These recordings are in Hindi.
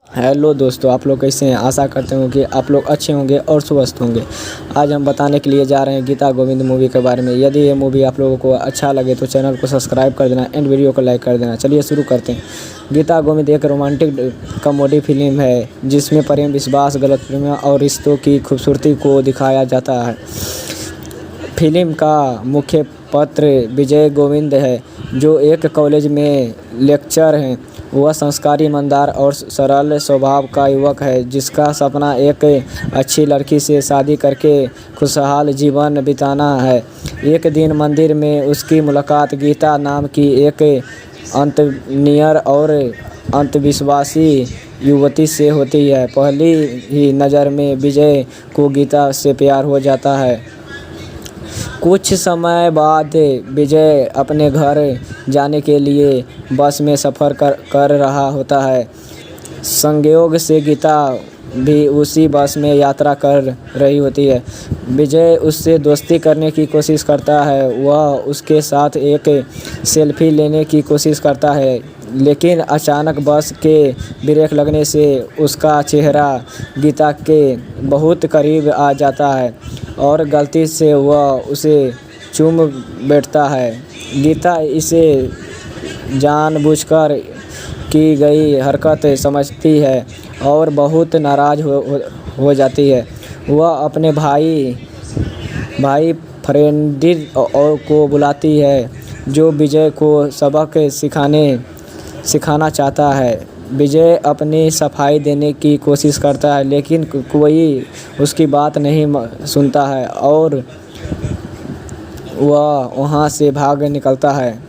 हेलो दोस्तों, आप लोग कैसे हैं। आशा करते हूँ कि आप लोग अच्छे होंगे और स्वस्थ होंगे। आज हम बताने के लिए जा रहे हैं गीता गोविंद मूवी के बारे में। यदि ये मूवी आप लोगों को अच्छा लगे तो चैनल को सब्सक्राइब कर देना एंड वीडियो को लाइक कर देना। चलिए शुरू करते हैं। गीता गोविंद एक रोमांटिक कॉमेडी फिल्म है जिसमें प्रेम, विश्वास, गलतफहमियां और रिश्तों की खूबसूरती को दिखाया जाता है। फिल्म का मुख्य पात्र विजय गोविंद है, जो एक कॉलेज में लेक्चरर हैं। वह संस्कारी, ईमानदार और सरल स्वभाव का युवक है, जिसका सपना एक अच्छी लड़की से शादी करके खुशहाल जीवन बिताना है। एक दिन मंदिर में उसकी मुलाकात गीता नाम की एक अंतर्नियर और अंधविश्वासी युवती से होती है। पहली ही नज़र में विजय को गीता से प्यार हो जाता है। कुछ समय बाद विजय अपने घर जाने के लिए बस में सफ़र कर रहा होता है। संयोग से गीता भी उसी बस में यात्रा कर रही होती है। विजय उससे दोस्ती करने की कोशिश करता है। वह उसके साथ एक सेल्फी लेने की कोशिश करता है, लेकिन अचानक बस के ब्रेक लगने से उसका चेहरा गीता के बहुत करीब आ जाता है और गलती से वह उसे चूम बैठता है। गीता इसे जानबूझकर की गई हरकत समझती है और बहुत नाराज़ हो जाती है। वह अपने भाई फ्रेडरिक को बुलाती है, जो विजय को सबक सिखाना चाहता है। विजय अपनी सफाई देने की कोशिश करता है, लेकिन कोई उसकी बात नहीं सुनता है और वह वहाँ से भाग निकलता है।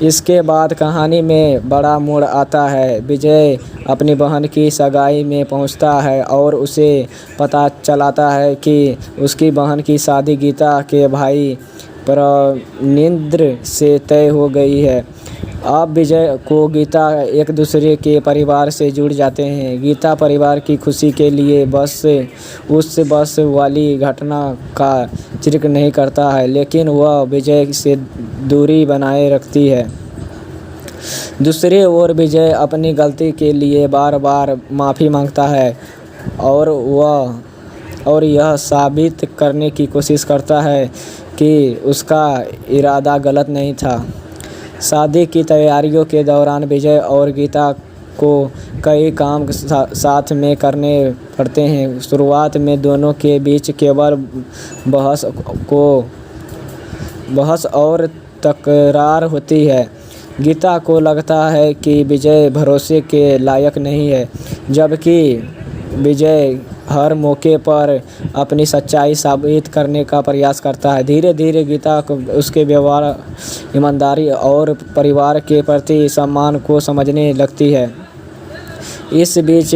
इसके बाद कहानी में बड़ा मोड़ आता है। विजय अपनी बहन की सगाई में पहुंचता है और उसे पता चलाता है कि उसकी बहन की शादी गीता के भाई प्रणींद्र से तय हो गई है। अब विजय को गीता एक दूसरे के परिवार से जुड़ जाते हैं। गीता परिवार की खुशी के लिए उस बस वाली घटना का जिक्र नहीं करता है, लेकिन वह विजय से दूरी बनाए रखती है। दूसरी ओर विजय अपनी गलती के लिए बार बार माफ़ी मांगता है और यह साबित करने की कोशिश करता है कि उसका इरादा गलत नहीं था। शादी की तैयारियों के दौरान विजय और गीता को कई काम साथ में करने पड़ते हैं। शुरुआत में दोनों के बीच केवल बहस और तकरार होती है। गीता को लगता है कि विजय भरोसे के लायक नहीं है, जबकि विजय हर मौके पर अपनी सच्चाई साबित करने का प्रयास करता है। धीरे धीरे गीता को उसके व्यवहार, ईमानदारी और परिवार के प्रति सम्मान को समझने लगती है। इस बीच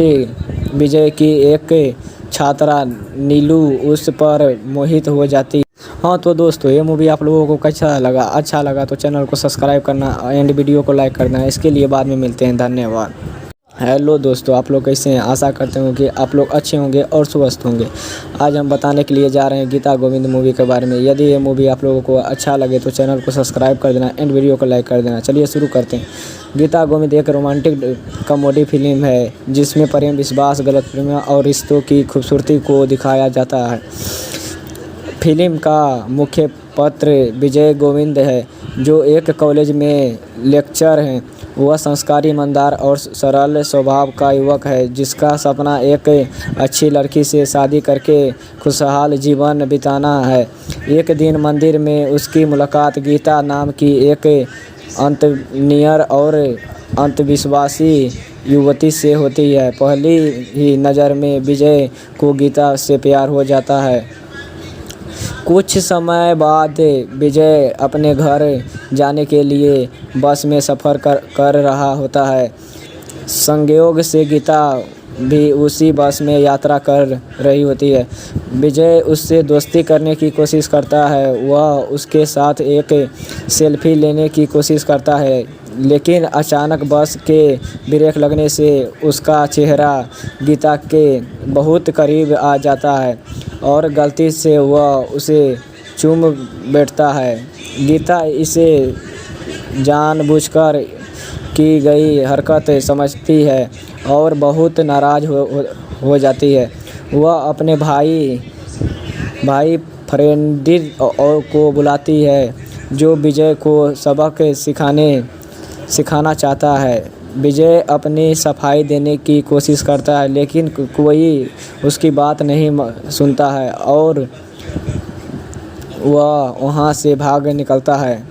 विजय की एक छात्रा नीलू उस पर मोहित हो जाती है। हाँ तो दोस्तों, ये मूवी आप लोगों को कैसा लगा? अच्छा लगा तो चैनल को सब्सक्राइब करना एंड वीडियो को लाइक करना। इसके लिए बाद में मिलते हैं। धन्यवाद। हेलो दोस्तों, आप लोग कैसे हैं? आशा करते हैं कि आप लोग अच्छे होंगे और स्वस्थ होंगे। आज हम बताने के लिए जा रहे हैं गीता गोविंद मूवी के बारे में। यदि ये मूवी आप लोगों को अच्छा लगे तो चैनल को सब्सक्राइब कर देना एंड वीडियो को लाइक कर देना। चलिए शुरू करते हैं। गीता गोविंद एक रोमांटिक कॉमेडी फिल्म है जिसमें प्रेम, विश्वास, गलतफहमियां और रिश्तों की खूबसूरती को दिखाया जाता है। फिल्म का मुख्य पात्र विजय गोविंद है, जो एक कॉलेज में लेक्चरर हैं। वह संस्कारी, ईमानदार और सरल स्वभाव का युवक है, जिसका सपना एक अच्छी लड़की से शादी करके खुशहाल जीवन बिताना है। एक दिन मंदिर में उसकी मुलाकात गीता नाम की एक अंतर्नियर और अंधविश्वासी युवती से होती है। पहली ही नज़र में विजय को गीता से प्यार हो जाता है। कुछ समय बाद विजय अपने घर जाने के लिए बस में सफ़र कर रहा होता है। संयोग से गीता भी उसी बस में यात्रा कर रही होती है। विजय उससे दोस्ती करने की कोशिश करता है। वह उसके साथ एक सेल्फी लेने की कोशिश करता है, लेकिन अचानक बस के ब्रेक लगने से उसका चेहरा गीता के बहुत करीब आ जाता है और गलती से वह उसे चूम बैठता है। गीता इसे जानबूझकर की गई हरकत समझती है और बहुत नाराज़ हो जाती है। वह अपने भाई फ्रेडरिक को बुलाती है, जो विजय को सबक सिखाना चाहता है। विजय अपनी सफाई देने की कोशिश करता है, लेकिन कोई उसकी बात नहीं सुनता है और वह वहाँ से भाग निकलता है।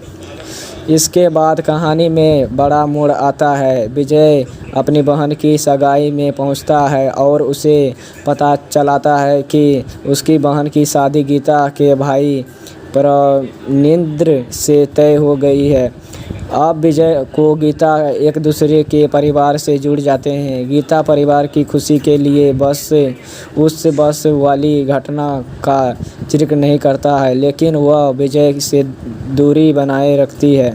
इसके बाद कहानी में बड़ा मोड़ आता है। विजय अपनी बहन की सगाई में पहुंचता है और उसे पता चलाता है कि उसकी बहन की शादी गीता के भाई प्रणींद्र से तय हो गई है। अब विजय को गीता एक दूसरे के परिवार से जुड़ जाते हैं। गीता परिवार की खुशी के लिए उस बस वाली घटना का जिक्र नहीं करता है, लेकिन वह विजय से दूरी बनाए रखती है।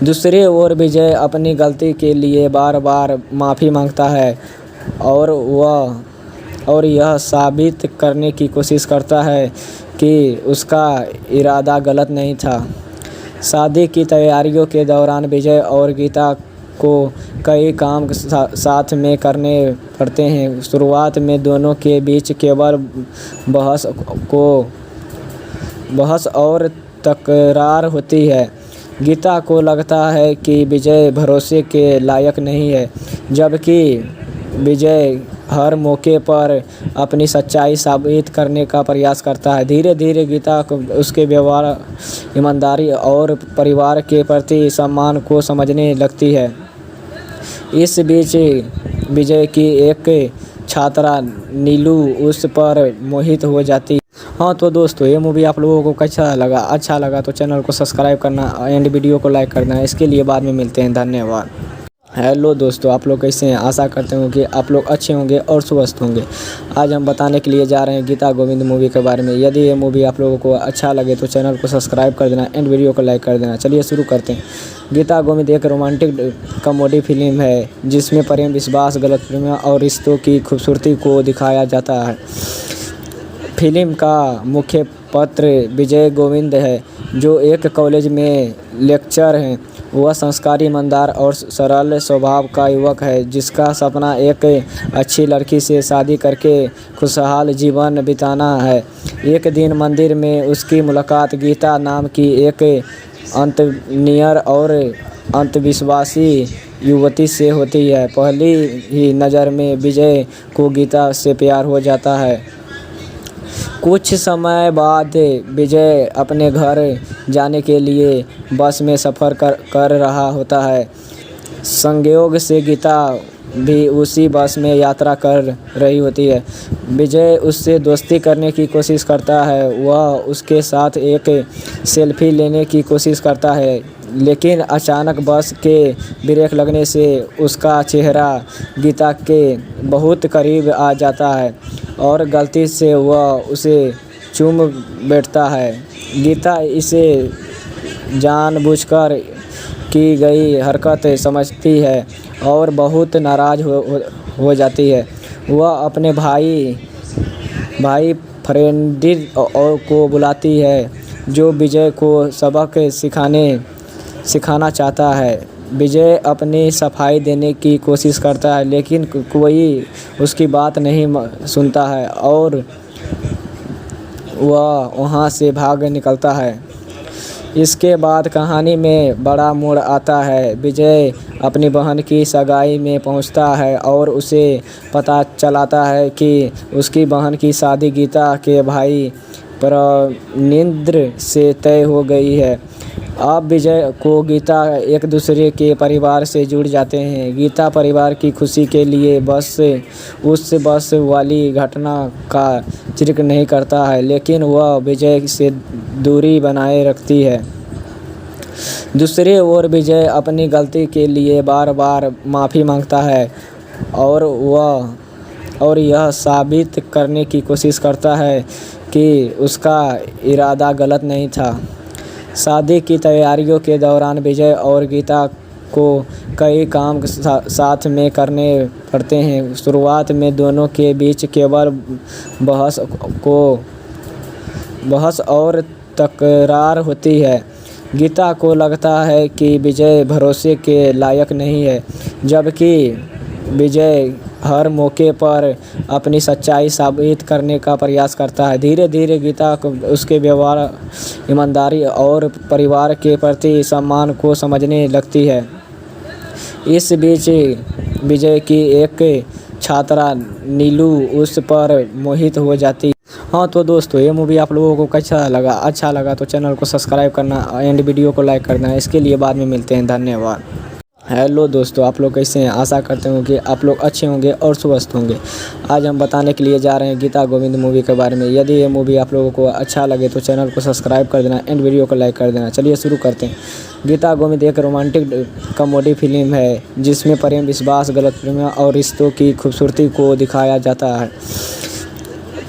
दूसरी ओर विजय अपनी गलती के लिए बार बार माफ़ी मांगता है और यह साबित करने की कोशिश करता है कि उसका इरादा गलत नहीं था। शादी की तैयारियों के दौरान विजय और गीता को कई काम साथ में करने पड़ते हैं। शुरुआत में दोनों के बीच केवल बहस और तकरार होती है। गीता को लगता है कि विजय भरोसे के लायक नहीं है, जबकि विजय हर मौके पर अपनी सच्चाई साबित करने का प्रयास करता है। धीरे धीरे गीता को उसके व्यवहार, ईमानदारी और परिवार के प्रति सम्मान को समझने लगती है। इस बीच विजय की एक छात्रा नीलू उस पर मोहित हो जाती है। हाँ तो दोस्तों, ये मूवी आप लोगों को कैसा लगा? अच्छा लगा तो चैनल को सब्सक्राइब करना एंड वीडियो को लाइक करना। इसके लिए बाद में मिलते हैं। धन्यवाद। हेलो दोस्तों, आप लोग कैसे हैं? आशा करते हैं कि आप लोग अच्छे होंगे और स्वस्थ होंगे। आज हम बताने के लिए जा रहे हैं गीता गोविंद मूवी के बारे में। यदि ये मूवी आप लोगों को अच्छा लगे तो चैनल को सब्सक्राइब कर देना एंड वीडियो को लाइक कर देना। चलिए शुरू करते हैं। गीता गोविंद एक रोमांटिक कॉमेडी फिल्म है जिसमें प्रेम, विश्वास, गलतफहमियां और रिश्तों की खूबसूरती को दिखाया जाता है। फिल्म का मुख्य पात्र विजय गोविंद है, जो एक कॉलेज में लेक्चरर हैं। वह संस्कारी, ईमानदार और सरल स्वभाव का युवक है जिसका सपना एक अच्छी लड़की से शादी करके खुशहाल जीवन बिताना है। एक दिन मंदिर में उसकी मुलाकात गीता नाम की एक अंतर्नियर और अंधविश्वासी युवती से होती है। पहली ही नज़र में विजय को गीता से प्यार हो जाता है। कुछ समय बाद विजय अपने घर जाने के लिए बस में सफ़र कर रहा होता है। संयोग से गीता भी उसी बस में यात्रा कर रही होती है। विजय उससे दोस्ती करने की कोशिश करता है। वह उसके साथ एक सेल्फी लेने की कोशिश करता है, लेकिन अचानक बस के ब्रेक लगने से उसका चेहरा गीता के बहुत करीब आ जाता है और गलती से वह उसे चूम बैठता है। गीता इसे जानबूझकर की गई हरकत समझती है और बहुत नाराज़ हो जाती है। वह अपने भाई फ्रेडरिक को बुलाती है, जो विजय को सबक सिखाना चाहता है। विजय अपनी सफाई देने की कोशिश करता है, लेकिन कोई उसकी बात नहीं सुनता है और वह वहाँ से भाग निकलता है। इसके बाद कहानी में बड़ा मोड़ आता है। विजय अपनी बहन की सगाई में पहुंचता है और उसे पता चलाता है कि उसकी बहन की शादी गीता के भाई प्रणींद्र से तय हो गई है। अब विजय को गीता एक दूसरे के परिवार से जुड़ जाते हैं। गीता परिवार की खुशी के लिए उस बस वाली घटना का जिक्र नहीं करता है, लेकिन वह विजय से दूरी बनाए रखती है। दूसरी ओर विजय अपनी गलती के लिए बार बार माफ़ी मांगता है और यह साबित करने की कोशिश करता है कि उसका इरादा गलत नहीं था। शादी की तैयारियों के दौरान विजय और गीता को कई काम साथ में करने पड़ते हैं। शुरुआत में दोनों के बीच केवल बहस और तकरार होती है। गीता को लगता है कि विजय भरोसे के लायक नहीं है, जबकि विजय हर मौके पर अपनी सच्चाई साबित करने का प्रयास करता है। धीरे धीरे गीता को उसके व्यवहार, ईमानदारी और परिवार के प्रति सम्मान को समझने लगती है। इस बीच विजय की एक छात्रा नीलू उस पर मोहित हो जाती है। हाँ तो दोस्तों, ये मूवी आप लोगों को कैसा लगा? अच्छा लगा तो चैनल को सब्सक्राइब करना एंड वीडियो को लाइक करना। इसके लिए बाद में मिलते हैं। धन्यवाद। हेलो दोस्तों, आप लोग कैसे हैं? आशा करते हैं कि आप लोग अच्छे होंगे और स्वस्थ होंगे। आज हम बताने के लिए जा रहे हैं गीता गोविंद मूवी के बारे में। यदि ये मूवी आप लोगों को अच्छा लगे तो चैनल को सब्सक्राइब कर देना एंड वीडियो को लाइक कर देना। चलिए शुरू करते हैं। गीता गोविंद एक रोमांटिक कॉमेडी फिल्म है जिसमें प्रेम, विश्वास, गलतफहमियां और रिश्तों की खूबसूरती को दिखाया जाता है।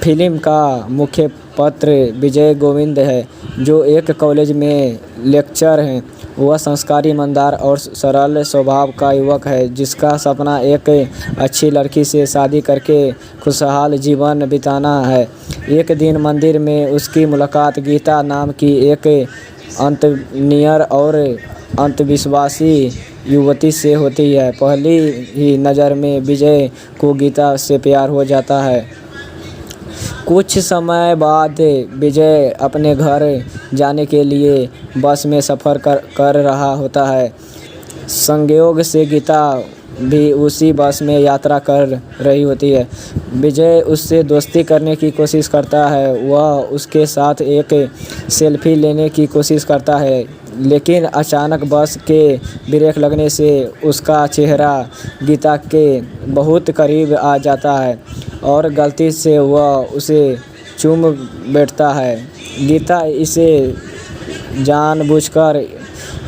फिल्म का मुख्य पात्र विजय गोविंद है, जो एक कॉलेज में लेक्चरर हैं। वह संस्कारी, ईमानदार और सरल स्वभाव का युवक है जिसका सपना एक अच्छी लड़की से शादी करके खुशहाल जीवन बिताना है। एक दिन मंदिर में उसकी मुलाकात गीता नाम की एक अंतर्नियर और अंधविश्वासी युवती से होती है। पहली ही नज़र में विजय को गीता से प्यार हो जाता है। कुछ समय बाद विजय अपने घर जाने के लिए बस में सफ़र कर रहा होता है। संयोग से गीता भी उसी बस में यात्रा कर रही होती है। विजय उससे दोस्ती करने की कोशिश करता है। वह उसके साथ एक सेल्फी लेने की कोशिश करता है, लेकिन अचानक बस के ब्रेक लगने से उसका चेहरा गीता के बहुत करीब आ जाता है और गलती से वह उसे चूम बैठता है। गीता इसे जानबूझकर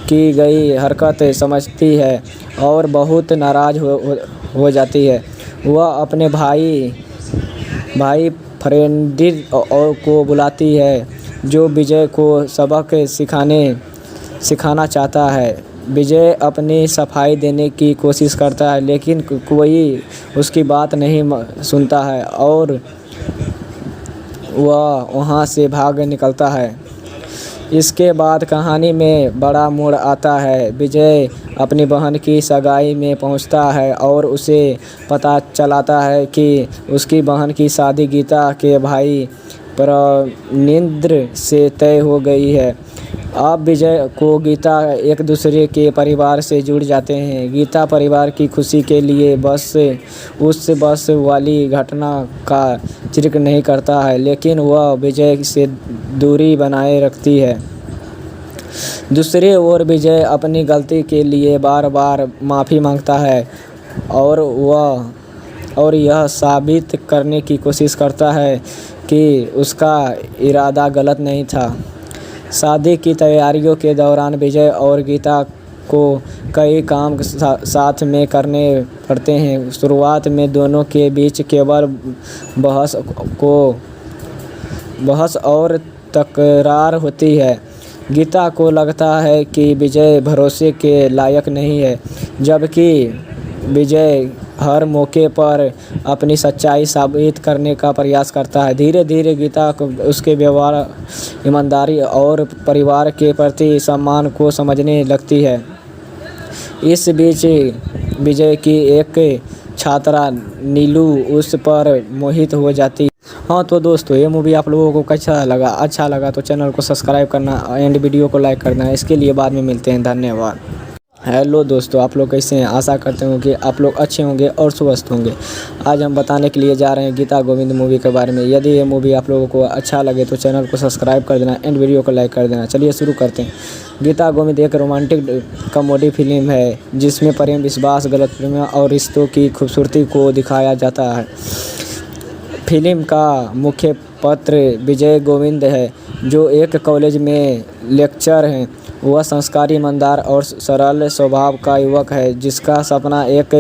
की गई हरकत समझती है और बहुत नाराज़ हो जाती है। वह अपने भाई फ्रेडरिक को बुलाती है, जो विजय को सबक सिखाना चाहता है। विजय अपनी सफाई देने की कोशिश करता है, लेकिन कोई उसकी बात नहीं सुनता है और वह वहाँ से भाग निकलता है। इसके बाद कहानी में बड़ा मोड़ आता है। विजय अपनी बहन की सगाई में पहुंचता है और उसे पता चलाता है कि उसकी बहन की शादी गीता के भाई प्रनिंद्र से तय हो गई है। अब विजय को गीता एक दूसरे के परिवार से जुड़ जाते हैं। गीता परिवार की खुशी के लिए उस बस वाली घटना का जिक्र नहीं करता है, लेकिन वह विजय से दूरी बनाए रखती है। दूसरी ओर विजय अपनी गलती के लिए बार बार माफ़ी मांगता है और यह साबित करने की कोशिश करता है कि उसका इरादा गलत नहीं था। शादी की तैयारियों के दौरान विजय और गीता को कई काम साथ में करने पड़ते हैं। शुरुआत में दोनों के बीच केवल बहस और तकरार होती है। गीता को लगता है कि विजय भरोसे के लायक नहीं है, जबकि विजय हर मौके पर अपनी सच्चाई साबित करने का प्रयास करता है। धीरे धीरे गीता को उसके व्यवहार, ईमानदारी और परिवार के प्रति सम्मान को समझने लगती है। इस बीच विजय की एक छात्रा नीलू उस पर मोहित हो जाती है। हाँ तो दोस्तों, ये मूवी आप लोगों को कैसा लगा? अच्छा लगा तो चैनल को सब्सक्राइब करना एंड वीडियो को लाइक करना। इसके लिए बाद में मिलते हैं। धन्यवाद। हेलो दोस्तों, आप लोग कैसे हैं? आशा करते हैं कि आप लोग अच्छे होंगे और स्वस्थ होंगे। आज हम बताने के लिए जा रहे हैं गीता गोविंद मूवी के बारे में। यदि ये मूवी आप लोगों को अच्छा लगे तो चैनल को सब्सक्राइब कर देना एंड वीडियो को लाइक कर देना। चलिए शुरू करते हैं। गीता गोविंद एक रोमांटिक कॉमेडी फिल्म है जिसमें प्रेम, विश्वास, गलतफहमियां और रिश्तों की खूबसूरती को दिखाया जाता है। फिल्म का मुख्य पात्र विजय गोविंद है, जो एक कॉलेज में लेक्चरर हैं। वह संस्कारी, ईमानदार और सरल स्वभाव का युवक है, जिसका सपना एक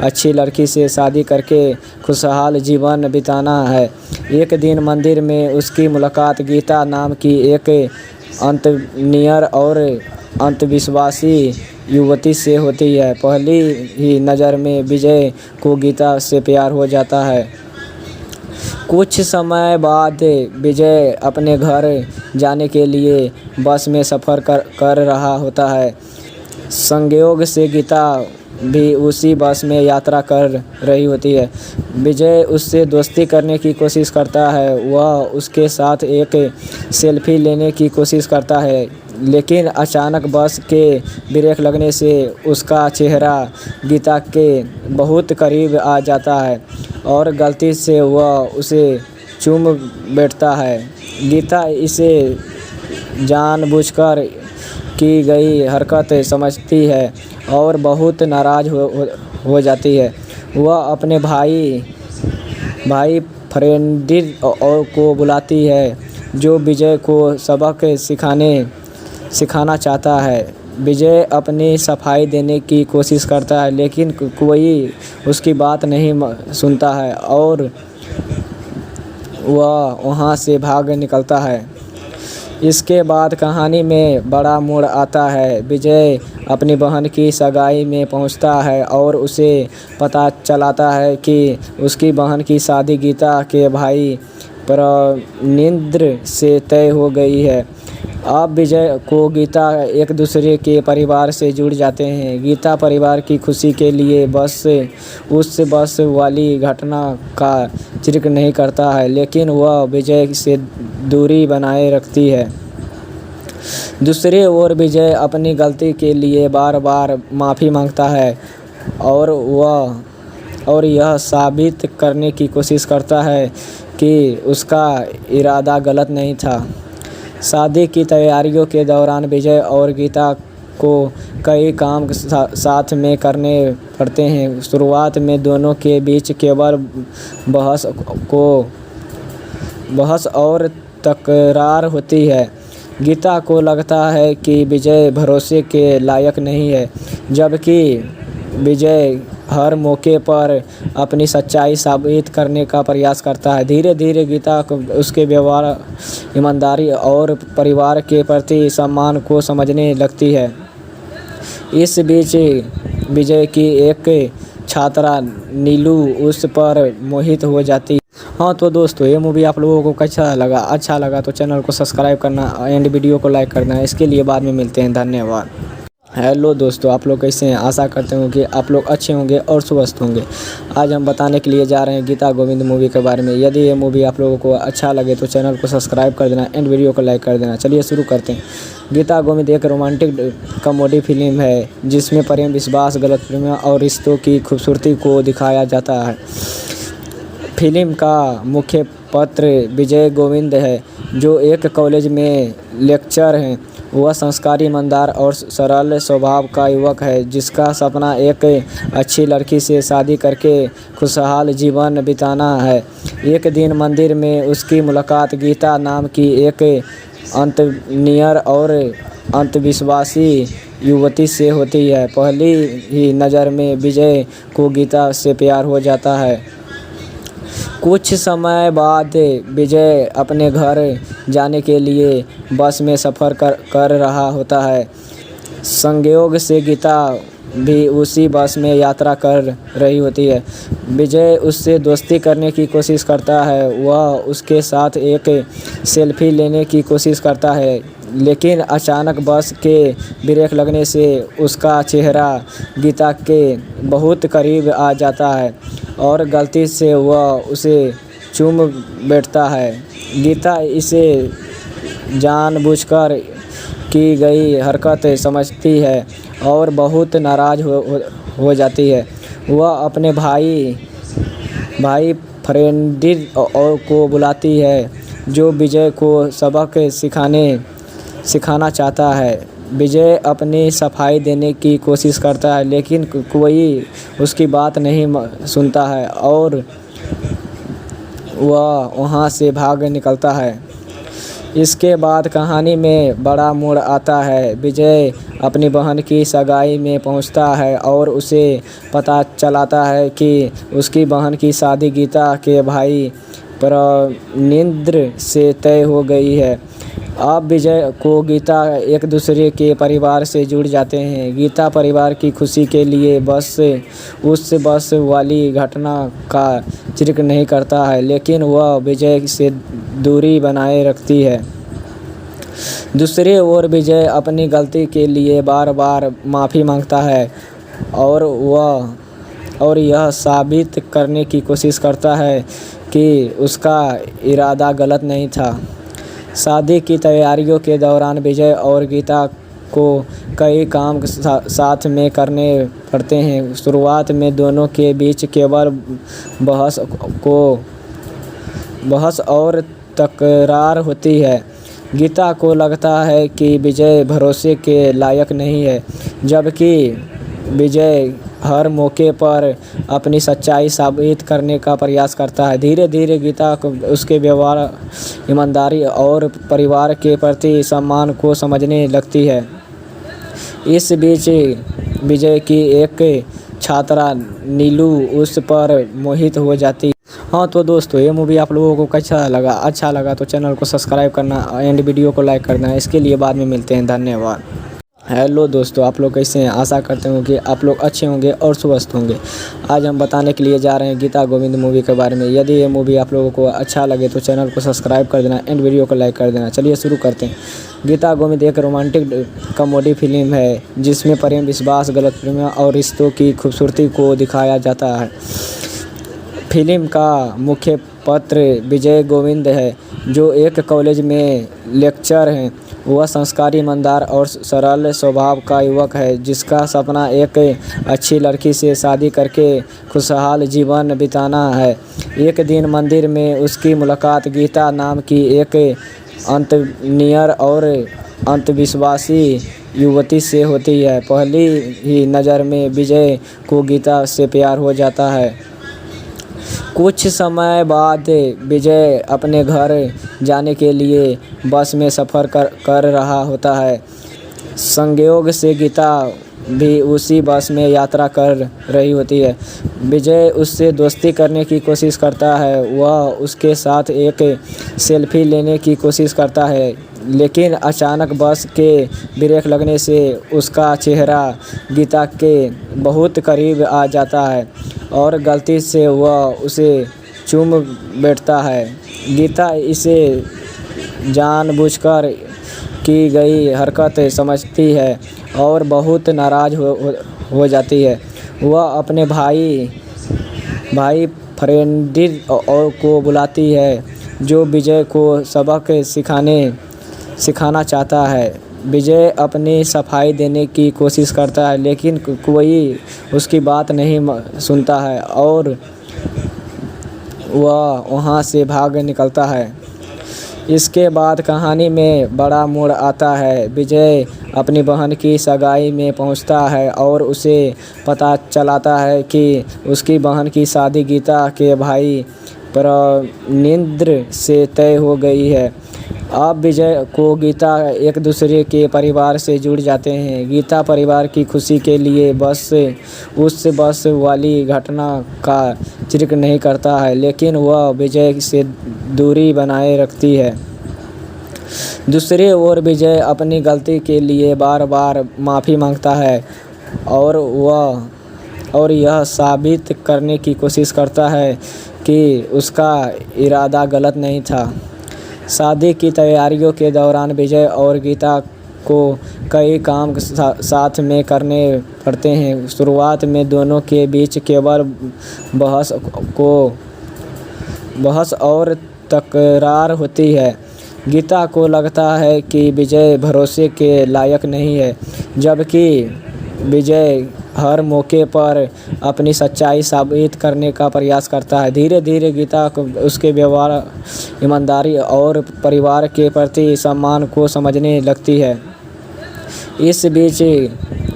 अच्छी लड़की से शादी करके खुशहाल जीवन बिताना है। एक दिन मंदिर में उसकी मुलाकात गीता नाम की एक अंतर्नियर और अंधविश्वासी युवती से होती है। पहली ही नज़र में विजय को गीता से प्यार हो जाता है। कुछ समय बाद विजय अपने घर जाने के लिए बस में सफ़र कर रहा होता है। संयोग से गीता भी उसी बस में यात्रा कर रही होती है। विजय उससे दोस्ती करने की कोशिश करता है। वह उसके साथ एक सेल्फी लेने की कोशिश करता है, लेकिन अचानक बस के ब्रेक लगने से उसका चेहरा गीता के बहुत करीब आ जाता है और गलती से वह उसे चूम बैठता है। गीता इसे जानबूझकर की गई हरकत समझती है और बहुत नाराज़ हो जाती है। वह अपने भाई फ्रेडरिक को बुलाती है, जो विजय को सबक सिखाना चाहता है। विजय अपनी सफाई देने की कोशिश करता है, लेकिन कोई उसकी बात नहीं सुनता है और वह वहाँ से भाग निकलता है। इसके बाद कहानी में बड़ा मोड़ आता है। विजय अपनी बहन की सगाई में पहुंचता है और उसे पता चलाता है कि उसकी बहन की शादी गीता के भाई प्रनिंद्र से तय हो गई है। अब विजय को गीता एक दूसरे के परिवार से जुड़ जाते हैं। गीता परिवार की खुशी के लिए उस बस वाली घटना का जिक्र नहीं करता है, लेकिन वह विजय से दूरी बनाए रखती है। दूसरी ओर विजय अपनी गलती के लिए बार बार माफ़ी मांगता है और यह साबित करने की कोशिश करता है कि उसका इरादा गलत नहीं था। शादी की तैयारियों के दौरान विजय और गीता को कई काम साथ में करने पड़ते हैं। शुरुआत में दोनों के बीच केवल बहस और तकरार होती है। गीता को लगता है कि विजय भरोसे के लायक नहीं है, जबकि विजय हर मौके पर अपनी सच्चाई साबित करने का प्रयास करता है। धीरे धीरे गीता को उसके व्यवहार, ईमानदारी और परिवार के प्रति सम्मान को समझने लगती है। इस बीच विजय की एक छात्रा नीलू उस पर मोहित हो जाती है। हाँ तो दोस्तों, ये मूवी आप लोगों को कैसा लगा? अच्छा लगा तो चैनल को सब्सक्राइब करना एंड वीडियो को लाइक करना। इसके लिए बाद में मिलते हैं। धन्यवाद। हेलो दोस्तों, आप लोग कैसे हैं? आशा करते हूँ कि आप लोग अच्छे होंगे और स्वस्थ होंगे। आज हम बताने के लिए जा रहे हैं गीता गोविंद मूवी के बारे में। यदि ये मूवी आप लोगों को अच्छा लगे तो चैनल को सब्सक्राइब कर देना एंड वीडियो को लाइक कर देना। चलिए शुरू करते हैं। गीता गोविंद एक रोमांटिक कॉमेडी फिल्म है जिसमें प्रेम, विश्वास, गलतफहमियां और रिश्तों की खूबसूरती को दिखाया जाता है। फिल्म का मुख्य पात्र विजय गोविंद है, जो एक कॉलेज में लेक्चरर हैं। वह संस्कारी, ईमानदार और सरल स्वभाव का युवक है, जिसका सपना एक अच्छी लड़की से शादी करके खुशहाल जीवन बिताना है। एक दिन मंदिर में उसकी मुलाकात गीता नाम की एक अंतर्नियर और अंधविश्वासी युवती से होती है। पहली ही नज़र में विजय को गीता से प्यार हो जाता है। कुछ समय बाद विजय अपने घर जाने के लिए बस में सफ़र कर रहा होता है। संयोग से गीता भी उसी बस में यात्रा कर रही होती है। विजय उससे दोस्ती करने की कोशिश करता है। वह उसके साथ एक सेल्फी लेने की कोशिश करता है, लेकिन अचानक बस के ब्रेक लगने से उसका चेहरा गीता के बहुत करीब आ जाता है और गलती से वह उसे चूम बैठता है। गीता इसे जानबूझकर की गई हरकत समझती है और बहुत नाराज़ हो जाती है। वह अपने भाई फ्रेडरिक को बुलाती है, जो विजय को सबक सिखाना चाहता है। विजय अपनी सफाई देने की कोशिश करता है, लेकिन कोई उसकी बात नहीं सुनता है और वह वहाँ से भाग निकलता है। इसके बाद कहानी में बड़ा मोड़ आता है। विजय अपनी बहन की सगाई में पहुंचता है और उसे पता चलाता है कि उसकी बहन की शादी गीता के भाई प्रणेंद्र से तय हो गई है। अब विजय को गीता एक दूसरे के परिवार से जुड़ जाते हैं। गीता परिवार की खुशी के लिए उस बस वाली घटना का जिक्र नहीं करता है, लेकिन वह विजय से दूरी बनाए रखती है। दूसरी ओर विजय अपनी गलती के लिए बार बार माफ़ी मांगता है और यह साबित करने की कोशिश करता है कि उसका इरादा गलत नहीं था। शादी की तैयारियों के दौरान विजय और गीता को कई काम साथ में करने पड़ते हैं। शुरुआत में दोनों के बीच केवल बहस और तकरार होती है। गीता को लगता है कि विजय भरोसे के लायक नहीं है, जबकि विजय हर मौके पर अपनी सच्चाई साबित करने का प्रयास करता है। धीरे धीरे गीता को उसके व्यवहार, ईमानदारी और परिवार के प्रति सम्मान को समझने लगती है। इस बीच विजय की एक छात्रा नीलू उस पर मोहित हो जाती है। हाँ तो दोस्तों, ये मूवी आप लोगों को कैसा लगा? अच्छा लगा तो चैनल को सब्सक्राइब करना एंड वीडियो को लाइक करना। इसके लिए बाद में मिलते हैं। धन्यवाद। हेलो दोस्तों, आप लोग कैसे हैं? आशा करते हूँ कि आप लोग अच्छे होंगे और स्वस्थ होंगे। आज हम बताने के लिए जा रहे हैं गीता गोविंद मूवी के बारे में। यदि ये मूवी आप लोगों को अच्छा लगे तो चैनल को सब्सक्राइब कर देना एंड वीडियो को लाइक कर देना। चलिए शुरू करते हैं। गीता गोविंद एक रोमांटिक कॉमेडी फिल्म है जिसमें प्रेम, विश्वास, गलतफहमियां और रिश्तों की खूबसूरती को दिखाया जाता है। फिल्म का मुख्य पत्र विजय गोविंद है, जो एक कॉलेज में लेक्चर हैं। वह संस्कारी, ईमानदार और सरल स्वभाव का युवक है, जिसका सपना एक अच्छी लड़की से शादी करके खुशहाल जीवन बिताना है। एक दिन मंदिर में उसकी मुलाकात गीता नाम की एक अंतर्नियर और अंधविश्वासी युवती से होती है। पहली ही नज़र में विजय को गीता से प्यार हो जाता है। कुछ समय बाद विजय अपने घर जाने के लिए बस में सफ़र कर रहा होता है। संयोग से गीता भी उसी बस में यात्रा कर रही होती है। विजय उससे दोस्ती करने की कोशिश करता है। वह उसके साथ एक सेल्फी लेने की कोशिश करता है, लेकिन अचानक बस के ब्रेक लगने से उसका चेहरा गीता के बहुत करीब आ जाता है और गलती से वह उसे चूम बैठता है। गीता इसे जानबूझकर की गई हरकत समझती है और बहुत नाराज़ हो जाती है। वह अपने भाई फ्रेडरिक को बुलाती है, जो विजय को सबक सिखाना चाहता है। विजय अपनी सफाई देने की कोशिश करता है, लेकिन कोई उसकी बात नहीं सुनता है और वह वहाँ से भाग निकलता है। इसके बाद कहानी में बड़ा मोड़ आता है। विजय अपनी बहन की सगाई में पहुंचता है और उसे पता चलाता है कि उसकी बहन की शादी गीता के भाई प्रणींद्र से तय हो गई है। अब विजय को गीता एक दूसरे के परिवार से जुड़ जाते हैं। गीता परिवार की खुशी के लिए उस बस वाली घटना का जिक्र नहीं करता है, लेकिन वह विजय से दूरी बनाए रखती है। दूसरी ओर विजय अपनी गलती के लिए बार बार माफ़ी मांगता है और यह साबित करने की कोशिश करता है कि उसका इरादा गलत नहीं था। शादी की तैयारियों के दौरान विजय और गीता को कई काम साथ में करने पड़ते हैं। शुरुआत में दोनों के बीच केवल बहस और तकरार होती है। गीता को लगता है कि विजय भरोसे के लायक नहीं है, जबकि विजय हर मौके पर अपनी सच्चाई साबित करने का प्रयास करता है। धीरे धीरे गीता को उसके व्यवहार, ईमानदारी और परिवार के प्रति सम्मान को समझने लगती है। इस बीच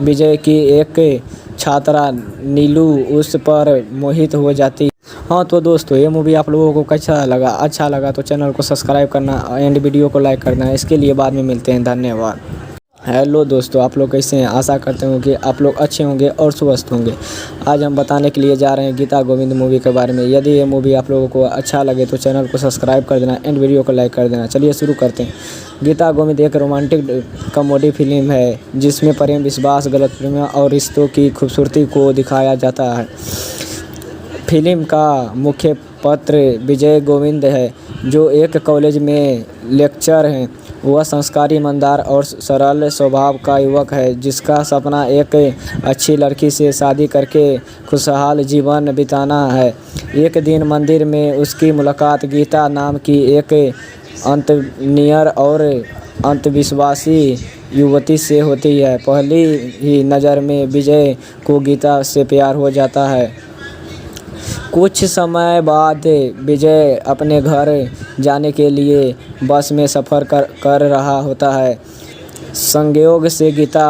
विजय की एक छात्रा नीलू उस पर मोहित हो जाती है। हाँ तो दोस्तों, ये मूवी आप लोगों को कैसा लगा? अच्छा लगा तो चैनल को सब्सक्राइब करना एंड वीडियो को लाइक करना। इसके लिए बाद में मिलते हैं। धन्यवाद। हेलो दोस्तों, आप लोग कैसे हैं? आशा करते हैं कि आप लोग अच्छे होंगे और स्वस्थ होंगे। आज हम बताने के लिए जा रहे हैं गीता गोविंद मूवी के बारे में। यदि ये मूवी आप लोगों को अच्छा लगे तो चैनल को सब्सक्राइब कर देना एंड वीडियो को लाइक कर देना। चलिए शुरू करते हैं। गीता गोविंद एक रोमांटिक कॉमेडी फिल्म है, जिसमें प्रेम, विश्वास, गलतफहमियां और रिश्तों की खूबसूरती को दिखाया जाता है। फिल्म का मुख्य पात्र विजय गोविंद है, जो एक कॉलेज में लेक्चर हैं। वह संस्कारी, ईमानदार और सरल स्वभाव का युवक है, जिसका सपना एक अच्छी लड़की से शादी करके खुशहाल जीवन बिताना है। एक दिन मंदिर में उसकी मुलाकात गीता नाम की एक अंतर्नियर और अंधविश्वासी युवती से होती है। पहली ही नज़र में विजय को गीता से प्यार हो जाता है। कुछ समय बाद विजय अपने घर जाने के लिए बस में सफ़र कर रहा होता है। संयोग से गीता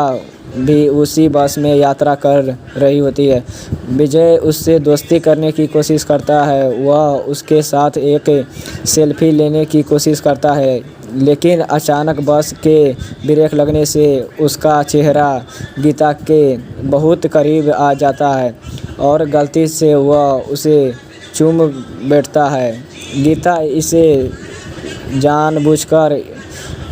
भी उसी बस में यात्रा कर रही होती है। विजय उससे दोस्ती करने की कोशिश करता है। वह उसके साथ एक सेल्फी लेने की कोशिश करता है, लेकिन अचानक बस के ब्रेक लगने से उसका चेहरा गीता के बहुत करीब आ जाता है और गलती से वह उसे चूम बैठता है। गीता इसे जानबूझकर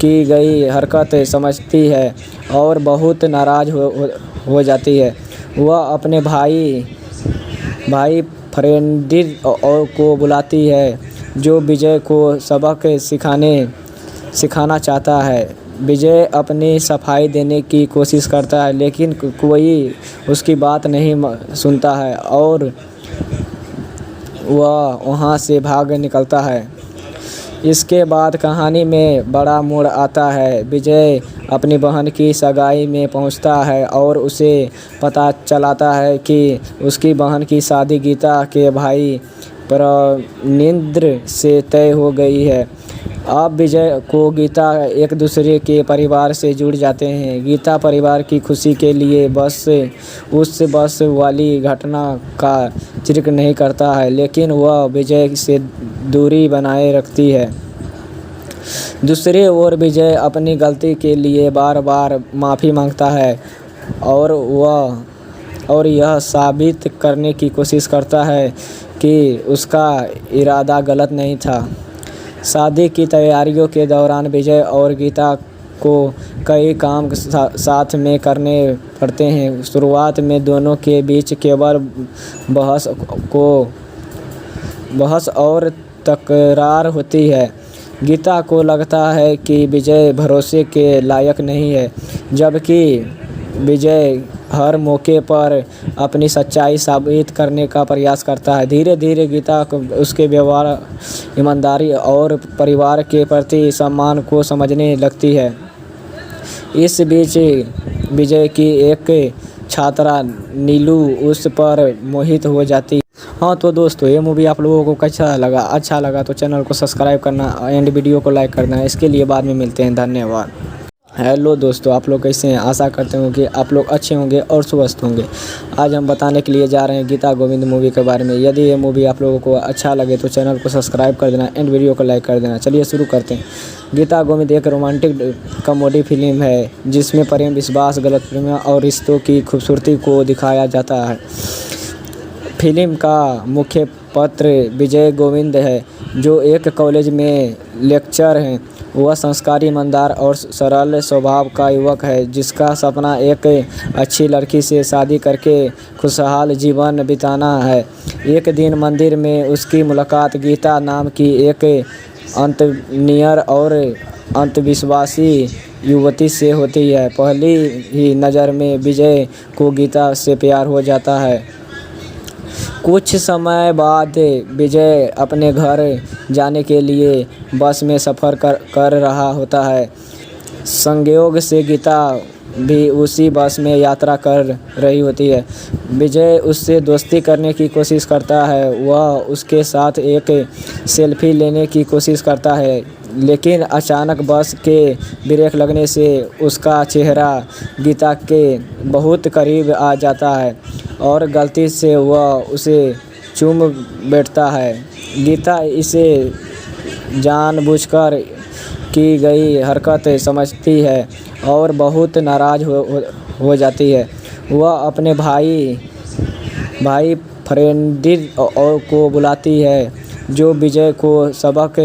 की गई हरकत समझती है और बहुत नाराज़ हो जाती है। वह अपने भाई फ्रेडरिक को बुलाती है, जो विजय को सबक सिखाना चाहता है। विजय अपनी सफाई देने की कोशिश करता है, लेकिन कोई उसकी बात नहीं सुनता है और वह वहाँ से भाग निकलता है। इसके बाद कहानी में बड़ा मोड़ आता है। विजय अपनी बहन की सगाई में पहुंचता है और उसे पता चलाता है कि उसकी बहन की शादी गीता के भाई प्रनिंद्र से तय हो गई है। अब विजय को गीता एक दूसरे के परिवार से जुड़ जाते हैं। गीता परिवार की खुशी के लिए उस बस वाली घटना का जिक्र नहीं करता है, लेकिन वह विजय से दूरी बनाए रखती है। दूसरी ओर विजय अपनी गलती के लिए बार बार माफ़ी मांगता है और यह साबित करने की कोशिश करता है कि उसका इरादा गलत नहीं था। शादी की तैयारियों के दौरान विजय और गीता को कई काम साथ में करने पड़ते हैं। शुरुआत में दोनों के बीच केवल बहस और तकरार होती है। गीता को लगता है कि विजय भरोसे के लायक नहीं है, जबकि विजय हर मौके पर अपनी सच्चाई साबित करने का प्रयास करता है। धीरे धीरे गीता उसके व्यवहार, ईमानदारी और परिवार के प्रति सम्मान को समझने लगती है। इस बीच विजय की एक छात्रा नीलू उस पर मोहित हो जाती है। हाँ तो दोस्तों, ये मूवी आप लोगों को कैसा लगा? अच्छा लगा तो चैनल को सब्सक्राइब करना एंड वीडियो को लाइक करना। इसके लिए बाद में मिलते हैं। धन्यवाद। हेलो दोस्तों, आप लोग कैसे हैं? आशा करते हूँ कि आप लोग अच्छे होंगे और स्वस्थ होंगे। आज हम बताने के लिए जा रहे हैं गीता गोविंद मूवी के बारे में। यदि ये मूवी आप लोगों को अच्छा लगे तो चैनल को सब्सक्राइब कर देना एंड वीडियो को लाइक कर देना। चलिए शुरू करते हैं। गीता गोविंद एक रोमांटिक कॉमेडी फिल्म है जिसमें प्रेम, विश्वास, गलतफहमियां और रिश्तों की खूबसूरती को दिखाया जाता है। फिल्म का मुख्य पात्र विजय गोविंद है, जो एक कॉलेज में लेक्चरर हैं। वह संस्कारी, ईमानदार और सरल स्वभाव का युवक है, जिसका सपना एक अच्छी लड़की से शादी करके खुशहाल जीवन बिताना है। एक दिन मंदिर में उसकी मुलाकात गीता नाम की एक अंतर्नियर और अंधविश्वासी युवती से होती है। पहली ही नज़र में विजय को गीता से प्यार हो जाता है। कुछ समय बाद विजय अपने घर जाने के लिए बस में सफ़र कर रहा होता है। संयोग से गीता भी उसी बस में यात्रा कर रही होती है। विजय उससे दोस्ती करने की कोशिश करता है। वह उसके साथ एक सेल्फी लेने की कोशिश करता है, लेकिन अचानक बस के ब्रेक लगने से उसका चेहरा गीता के बहुत करीब आ जाता है और गलती से वह उसे चूम बैठता है। गीता इसे जानबूझकर की गई हरकत समझती है और बहुत नाराज़ हो जाती है। वह अपने भाई फ्रेंडिर को बुलाती है, जो विजय को सबक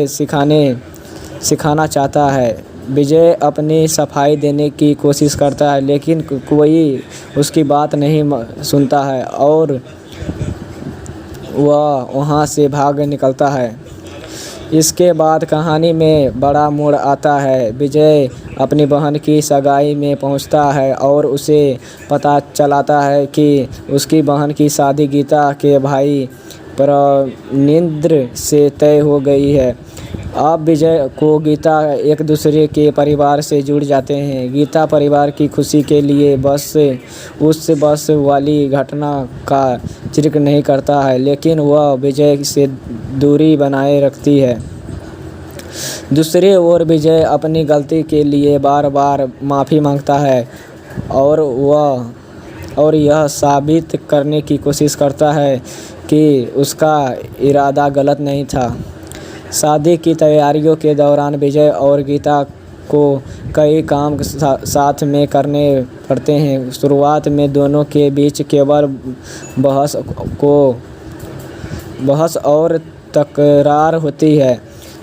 सिखाना चाहता है। विजय अपनी सफाई देने की कोशिश करता है, लेकिन कोई उसकी बात नहीं सुनता है और वह वहाँ से भाग निकलता है। इसके बाद कहानी में बड़ा मोड़ आता है। विजय अपनी बहन की सगाई में पहुंचता है और उसे पता चलाता है कि उसकी बहन की शादी गीता के भाई प्रनिंद्र से तय हो गई है। अब विजय को गीता एक दूसरे के परिवार से जुड़ जाते हैं। गीता परिवार की खुशी के लिए उस बस वाली घटना का जिक्र नहीं करता है, लेकिन वह विजय से दूरी बनाए रखती है। दूसरी ओर विजय अपनी गलती के लिए बार बार माफ़ी मांगता है और यह साबित करने की कोशिश करता है कि उसका इरादा गलत नहीं था। शादी की तैयारियों के दौरान विजय और गीता को कई काम साथ में करने पड़ते हैं। शुरुआत में दोनों के बीच केवल बहस और तकरार होती है।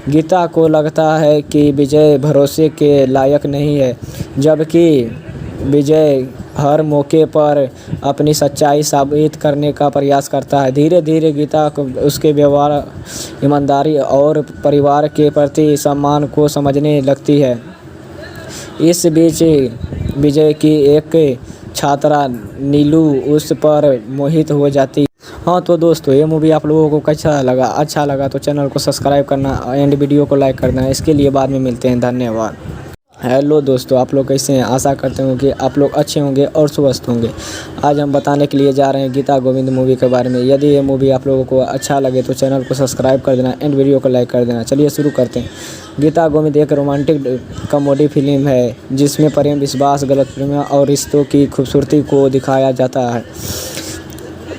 गीता को लगता है कि विजय भरोसे के लायक नहीं है, जबकि विजय हर मौके पर अपनी सच्चाई साबित करने का प्रयास करता है। धीरे धीरे गीता उसके व्यवहार, ईमानदारी और परिवार के प्रति सम्मान को समझने लगती है। इस बीच विजय की एक छात्रा नीलू उस पर मोहित हो जाती है। हाँ तो दोस्तों ये मूवी आप लोगों को कैसा लगा, अच्छा लगा तो चैनल को सब्सक्राइब करना एंड वीडियो को लाइक करना। इसके लिए बाद में मिलते हैं, धन्यवाद। हेलो दोस्तों, आप लोग कैसे हैं? आशा करते हैं कि आप लोग अच्छे होंगे और स्वस्थ होंगे। आज हम बताने के लिए जा रहे हैं गीता गोविंद मूवी के बारे में। यदि ये मूवी आप लोगों को अच्छा लगे तो चैनल को सब्सक्राइब कर देना एंड वीडियो को लाइक कर देना। चलिए शुरू करते हैं। गीता गोविंद एक रोमांटिक कॉमेडी फिल्म है जिसमें प्रेम, विश्वास, गलतफहमियां और रिश्तों की खूबसूरती को दिखाया जाता है।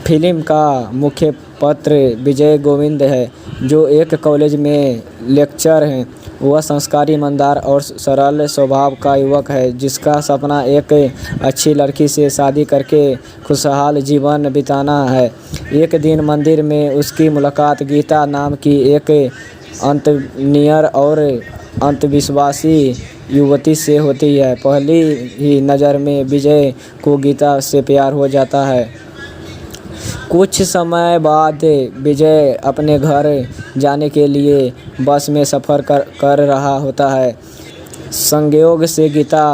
फिल्म का मुख्य पात्र विजय गोविंद है, जो एक कॉलेज में लेक्चर हैं। वह संस्कारी, ईमानदार और सरल स्वभाव का युवक है जिसका सपना एक अच्छी लड़की से शादी करके खुशहाल जीवन बिताना है। एक दिन मंदिर में उसकी मुलाकात गीता नाम की एक अंतर्नियर और अंधविश्वासी युवती से होती है। पहली ही नज़र में विजय को गीता से प्यार हो जाता है। कुछ समय बाद विजय अपने घर जाने के लिए बस में सफ़र कर रहा होता है। संयोग से गीता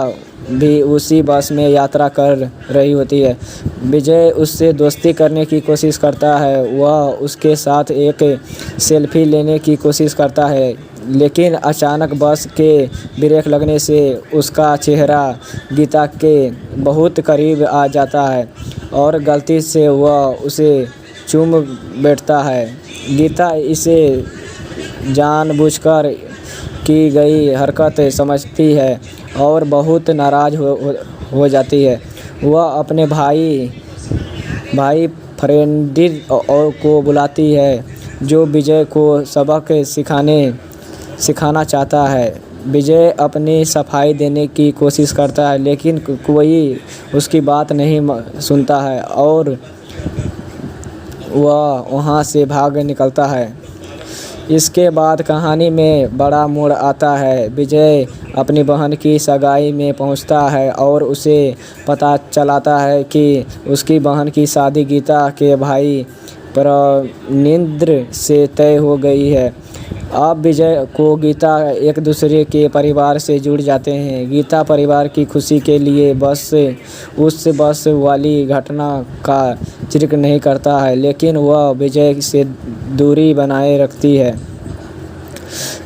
भी उसी बस में यात्रा कर रही होती है। विजय उससे दोस्ती करने की कोशिश करता है। वह उसके साथ एक सेल्फी लेने की कोशिश करता है, लेकिन अचानक बस के ब्रेक लगने से उसका चेहरा गीता के बहुत करीब आ जाता है और गलती से वह उसे चूम बैठता है। गीता इसे जानबूझकर की गई हरकत समझती है और बहुत नाराज़ हो जाती है। वह अपने भाई फ्रेंडिल को बुलाती है, जो विजय को सबक सिखाना चाहता है। विजय अपनी सफाई देने की कोशिश करता है, लेकिन कोई उसकी बात नहीं सुनता है और वह वहाँ से भाग निकलता है। इसके बाद कहानी में बड़ा मोड़ आता है। विजय अपनी बहन की सगाई में पहुंचता है और उसे पता चलाता है कि उसकी बहन की शादी गीता के भाई प्रनिंद्र से तय हो गई है। अब विजय को गीता एक दूसरे के परिवार से जुड़ जाते हैं। गीता परिवार की खुशी के लिए उस बस वाली घटना का जिक्र नहीं करता है, लेकिन वह विजय से दूरी बनाए रखती है।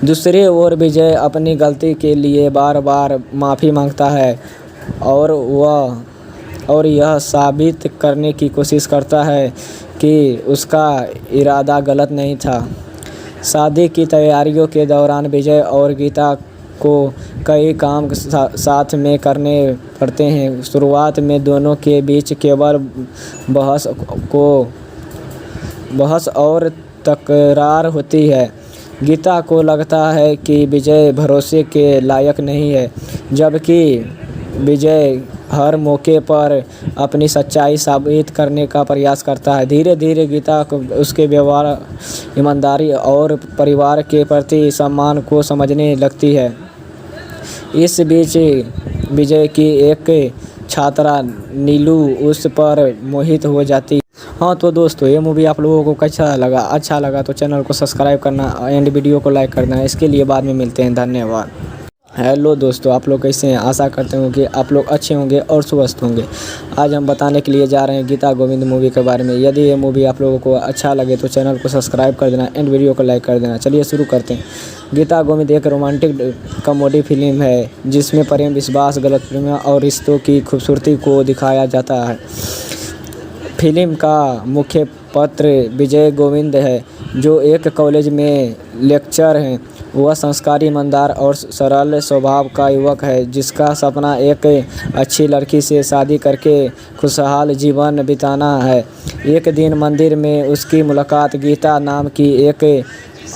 दूसरी ओर विजय अपनी गलती के लिए बार बार माफ़ी मांगता है और यह साबित करने की कोशिश करता है कि उसका इरादा गलत नहीं था। शादी की तैयारियों के दौरान विजय और गीता को कई काम साथ में करने पड़ते हैं। शुरुआत में दोनों के बीच केवल बहस और तकरार होती है। गीता को लगता है कि विजय भरोसे के लायक नहीं है, जबकि विजय हर मौके पर अपनी सच्चाई साबित करने का प्रयास करता है। धीरे धीरे गीता को उसके व्यवहार, ईमानदारी और परिवार के प्रति सम्मान को समझने लगती है। इस बीच विजय की एक छात्रा नीलू उस पर मोहित हो जाती है। हाँ तो दोस्तों ये मूवी आप लोगों को कैसा लगा, अच्छा लगा तो चैनल को सब्सक्राइब करना एंड वीडियो को लाइक करना। इसके लिए बाद में मिलते हैं, धन्यवाद। हेलो दोस्तों, आप लोग कैसे हैं? आशा करते हैं कि आप लोग अच्छे होंगे और स्वस्थ होंगे। आज हम बताने के लिए जा रहे हैं गीता गोविंद मूवी के बारे में। यदि ये मूवी आप लोगों को अच्छा लगे तो चैनल को सब्सक्राइब कर देना एंड वीडियो को लाइक कर देना। चलिए शुरू करते हैं। गीता गोविंद एक रोमांटिक कॉमेडी फिल्म है जिसमें प्रेम, विश्वास, गलतफहमियां और रिश्तों की खूबसूरती को दिखाया जाता है। फिल्म का मुख्य पात्र विजय गोविंद है, जो एक कॉलेज में लेक्चर हैं। वह संस्कारी, ईमानदार और सरल स्वभाव का युवक है जिसका सपना एक अच्छी लड़की से शादी करके खुशहाल जीवन बिताना है। एक दिन मंदिर में उसकी मुलाकात गीता नाम की एक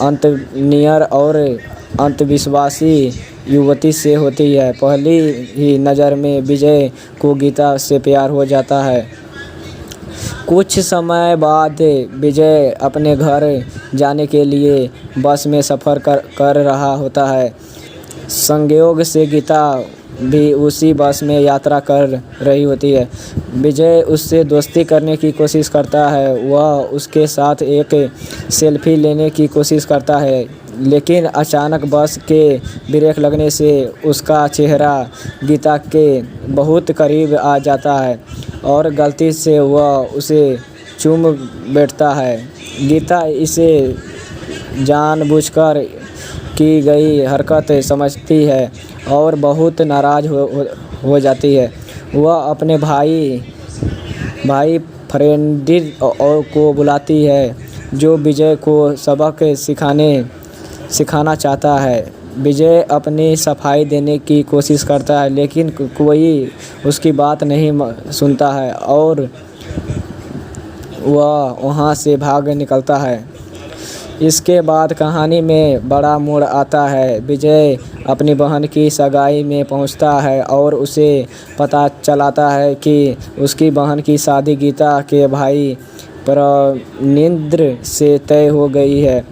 अंतर्नियर और अंधविश्वासी युवती से होती है। पहली ही नज़र में विजय को गीता से प्यार हो जाता है। कुछ समय बाद विजय अपने घर जाने के लिए बस में सफ़र कर रहा होता है। संयोग से गीता भी उसी बस में यात्रा कर रही होती है। विजय उससे दोस्ती करने की कोशिश करता है। वह उसके साथ एक सेल्फी लेने की कोशिश करता है, लेकिन अचानक बस के ब्रेक लगने से उसका चेहरा गीता के बहुत करीब आ जाता है और गलती से वह उसे चूम बैठता है। गीता इसे जानबूझकर की गई हरकत समझती है और बहुत नाराज़ हो जाती है। वह अपने भाई फ्रेडरिक को बुलाती है, जो विजय को सबक सिखाना चाहता है। विजय अपनी सफाई देने की कोशिश करता है, लेकिन कोई उसकी बात नहीं सुनता है और वह वहाँ से भाग निकलता है। इसके बाद कहानी में बड़ा मोड़ आता है। विजय अपनी बहन की सगाई में पहुंचता है और उसे पता चलाता है कि उसकी बहन की शादी गीता के भाई प्रणींद्र से तय हो गई है।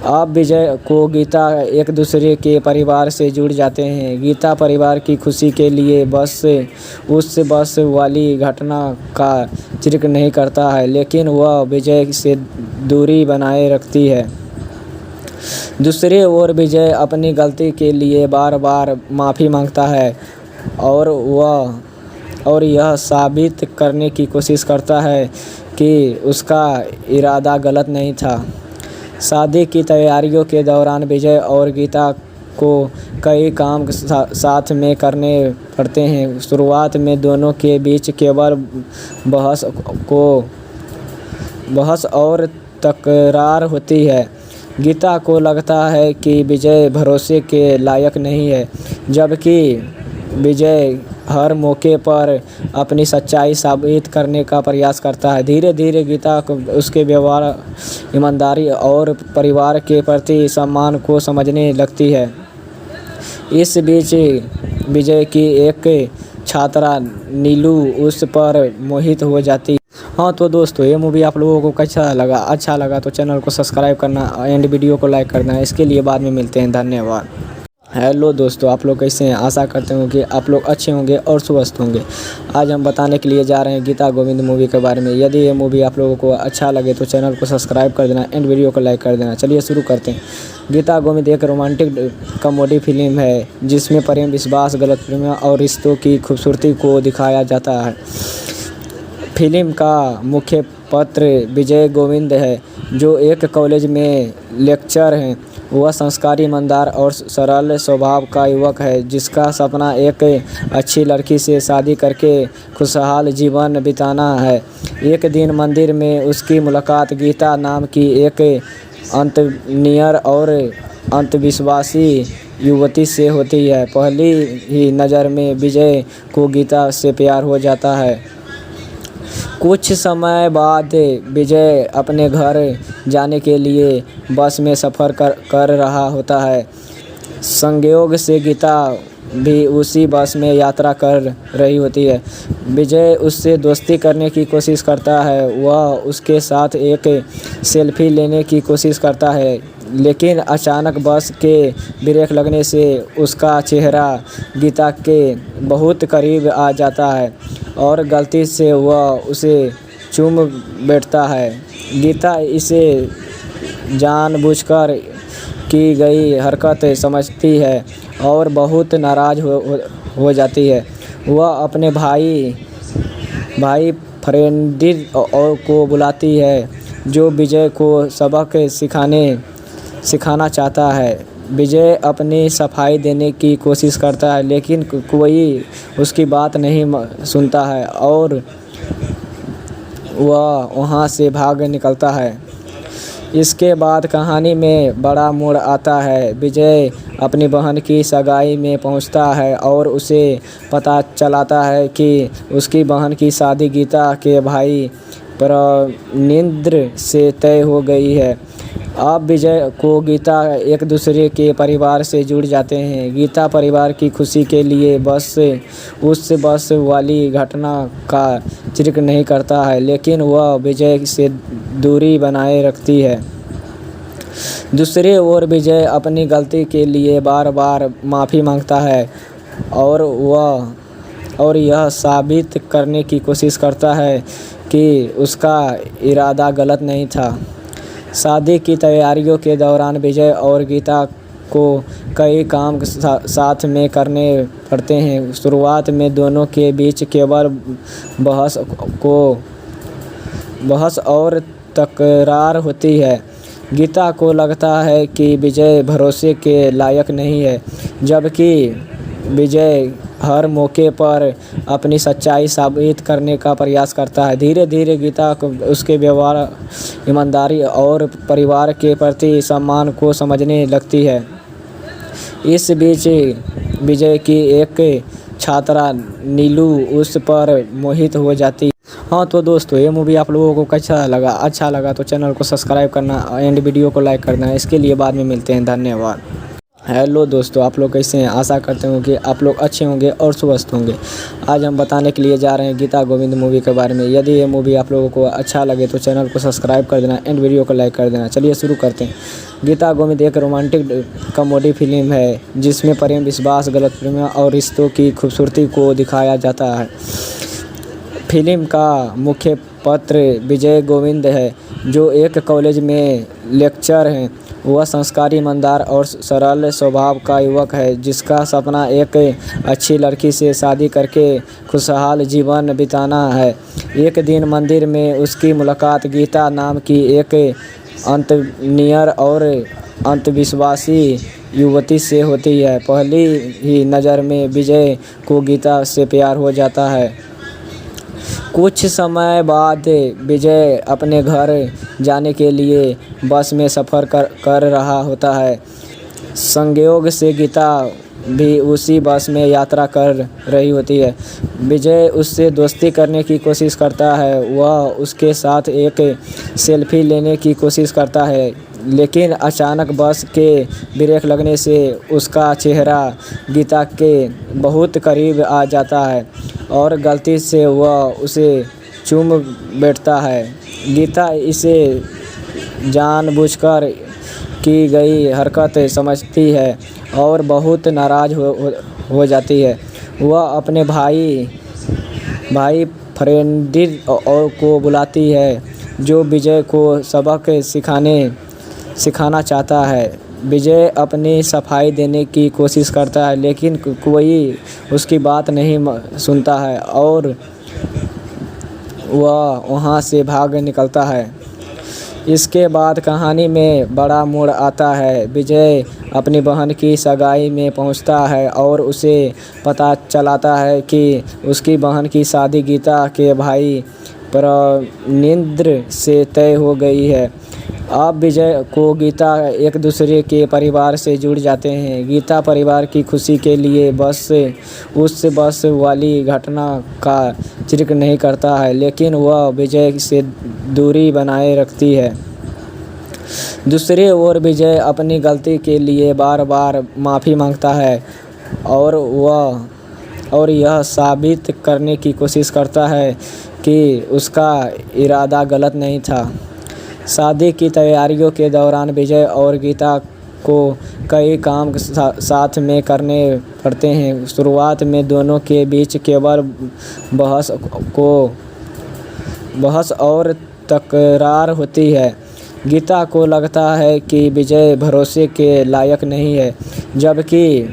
अब विजय को गीता एक दूसरे के परिवार से जुड़ जाते हैं। गीता परिवार की खुशी के लिए उस बस वाली घटना का जिक्र नहीं करता है, लेकिन वह विजय से दूरी बनाए रखती है। दूसरी ओर विजय अपनी गलती के लिए बार बार माफ़ी मांगता है और यह साबित करने की कोशिश करता है कि उसका इरादा गलत नहीं था। शादी की तैयारियों के दौरान विजय और गीता को कई काम साथ में करने पड़ते हैं। शुरुआत में दोनों के बीच केवल बहस और तकरार होती है। गीता को लगता है कि विजय भरोसे के लायक नहीं है, जबकि विजय हर मौके पर अपनी सच्चाई साबित करने का प्रयास करता है। धीरे धीरे गीता को उसके व्यवहार, ईमानदारी और परिवार के प्रति सम्मान को समझने लगती है। इस बीच विजय की एक छात्रा नीलू उस पर मोहित हो जाती है। हाँ तो दोस्तों, ये मूवी आप लोगों को कैसा लगा? अच्छा लगा तो चैनल को सब्सक्राइब करना एंड वीडियो को लाइक करना। इसके लिए बाद में मिलते हैं। धन्यवाद। हेलो दोस्तों, आप लोग कैसे हैं? आशा करते हैं कि आप लोग अच्छे होंगे और स्वस्थ होंगे। आज हम बताने के लिए जा रहे हैं गीता गोविंद मूवी के बारे में। यदि ये मूवी आप लोगों को अच्छा लगे तो चैनल को सब्सक्राइब कर देना एंड वीडियो को लाइक कर देना। चलिए शुरू करते हैं। गीता गोविंद एक रोमांटिक कॉमेडी फिल्म है जिसमें प्रेम, विश्वास, गलतफहमियां और रिश्तों की खूबसूरती को दिखाया जाता है। फिल्म का मुख्य पात्र विजय गोविंद है, जो एक कॉलेज में लेक्चरर हैं। वह संस्कारी, ईमानदार और सरल स्वभाव का युवक है, जिसका सपना एक अच्छी लड़की से शादी करके खुशहाल जीवन बिताना है। एक दिन मंदिर में उसकी मुलाकात गीता नाम की एक अंतर्नियर और अंधविश्वासी युवती से होती है। पहली ही नज़र में विजय को गीता से प्यार हो जाता है। कुछ समय बाद विजय अपने घर जाने के लिए बस में सफ़र कर रहा होता है। संयोग से गीता भी उसी बस में यात्रा कर रही होती है। विजय उससे दोस्ती करने की कोशिश करता है। वह उसके साथ एक सेल्फी लेने की कोशिश करता है, लेकिन अचानक बस के ब्रेक लगने से उसका चेहरा गीता के बहुत करीब आ जाता है और गलती से वह उसे चूम बैठता है। गीता इसे जानबूझकर की गई हरकत समझती है और बहुत नाराज़ हो जाती है। वह अपने भाई फ्रेडरिक को बुलाती है, जो विजय को सबक सिखाना चाहता है। विजय अपनी सफाई देने की कोशिश करता है, लेकिन कोई उसकी बात नहीं सुनता है और वह वहाँ से भाग निकलता है। इसके बाद कहानी में बड़ा मोड़ आता है। विजय अपनी बहन की सगाई में पहुंचता है और उसे पता चलाता है कि उसकी बहन की शादी गीता के भाई प्रणींद्र से तय हो गई है। अब विजय को गीता एक दूसरे के परिवार से जुड़ जाते हैं। गीता परिवार की खुशी के लिए उस बस वाली घटना का जिक्र नहीं करता है, लेकिन वह विजय से दूरी बनाए रखती है। दूसरी ओर विजय अपनी गलती के लिए बार बार माफ़ी मांगता है और यह साबित करने की कोशिश करता है कि उसका इरादा गलत नहीं था। शादी की तैयारियों के दौरान विजय और गीता को कई काम साथ में करने पड़ते हैं। शुरुआत में दोनों के बीच केवल बहस और तकरार होती है। गीता को लगता है कि विजय भरोसे के लायक नहीं है, जबकि विजय हर मौके पर अपनी सच्चाई साबित करने का प्रयास करता है। धीरे धीरे गीता को उसके व्यवहार, ईमानदारी और परिवार के प्रति सम्मान को समझने लगती है। इस बीच विजय की एक छात्रा नीलू उस पर मोहित हो जाती है। हाँ तो दोस्तों, ये मूवी आप लोगों को कैसा लगा? अच्छा लगा तो चैनल को सब्सक्राइब करना एंड वीडियो को लाइक करना। इसके लिए बाद में मिलते हैं। धन्यवाद। हेलो दोस्तों, आप लोग कैसे हैं? आशा करते हैं कि आप लोग अच्छे होंगे और स्वस्थ होंगे। आज हम बताने के लिए जा रहे हैं गीता गोविंद मूवी के बारे में। यदि ये मूवी आप लोगों को अच्छा लगे तो चैनल को सब्सक्राइब कर देना एंड वीडियो को लाइक कर देना। चलिए शुरू करते हैं। गीता गोविंद एक रोमांटिक कॉमेडी फिल्म है जिसमें प्रेम, विश्वास, गलतफहमियां और रिश्तों की खूबसूरती को दिखाया जाता है। फिल्म का मुख्य पात्र विजय गोविंद है, जो एक कॉलेज में लेक्चरर हैं। वह संस्कारी, ईमानदार और सरल स्वभाव का युवक है, जिसका सपना एक अच्छी लड़की से शादी करके खुशहाल जीवन बिताना है। एक दिन मंदिर में उसकी मुलाकात गीता नाम की एक अंतर्नियर और अंधविश्वासी युवती से होती है। पहली ही नज़र में विजय को गीता से प्यार हो जाता है। कुछ समय बाद विजय अपने घर जाने के लिए बस में सफ़र कर रहा होता है। संयोग से गीता भी उसी बस में यात्रा कर रही होती है। विजय उससे दोस्ती करने की कोशिश करता है। वह उसके साथ एक सेल्फी लेने की कोशिश करता है, लेकिन अचानक बस के ब्रेक लगने से उसका चेहरा गीता के बहुत करीब आ जाता है और गलती से वह उसे चूम बैठता है। गीता इसे जानबूझकर की गई हरकत समझती है और बहुत नाराज़ हो जाती है। वह अपने भाई फ्रेंडिर को बुलाती है, जो विजय को सबक सिखाना चाहता है। विजय अपनी सफाई देने की कोशिश करता है, लेकिन कोई उसकी बात नहीं सुनता है और वह वहाँ से भाग निकलता है। इसके बाद कहानी में बड़ा मोड़ आता है। विजय अपनी बहन की सगाई में पहुंचता है और उसे पता चलाता है कि उसकी बहन की शादी गीता के भाई प्रनिंद्र से तय हो गई है। अब विजय को गीता एक दूसरे के परिवार से जुड़ जाते हैं। गीता परिवार की खुशी के लिए उस बस वाली घटना का जिक्र नहीं करता है, लेकिन वह विजय से दूरी बनाए रखती है। दूसरी ओर विजय अपनी गलती के लिए बार बार माफ़ी मांगता है और यह साबित करने की कोशिश करता है कि उसका इरादा गलत नहीं था। शादी की तैयारियों के दौरान विजय और गीता को कई काम साथ में करने पड़ते हैं। शुरुआत में दोनों के बीच केवल बहस और तकरार होती है। गीता को लगता है कि विजय भरोसे के लायक नहीं है, जबकि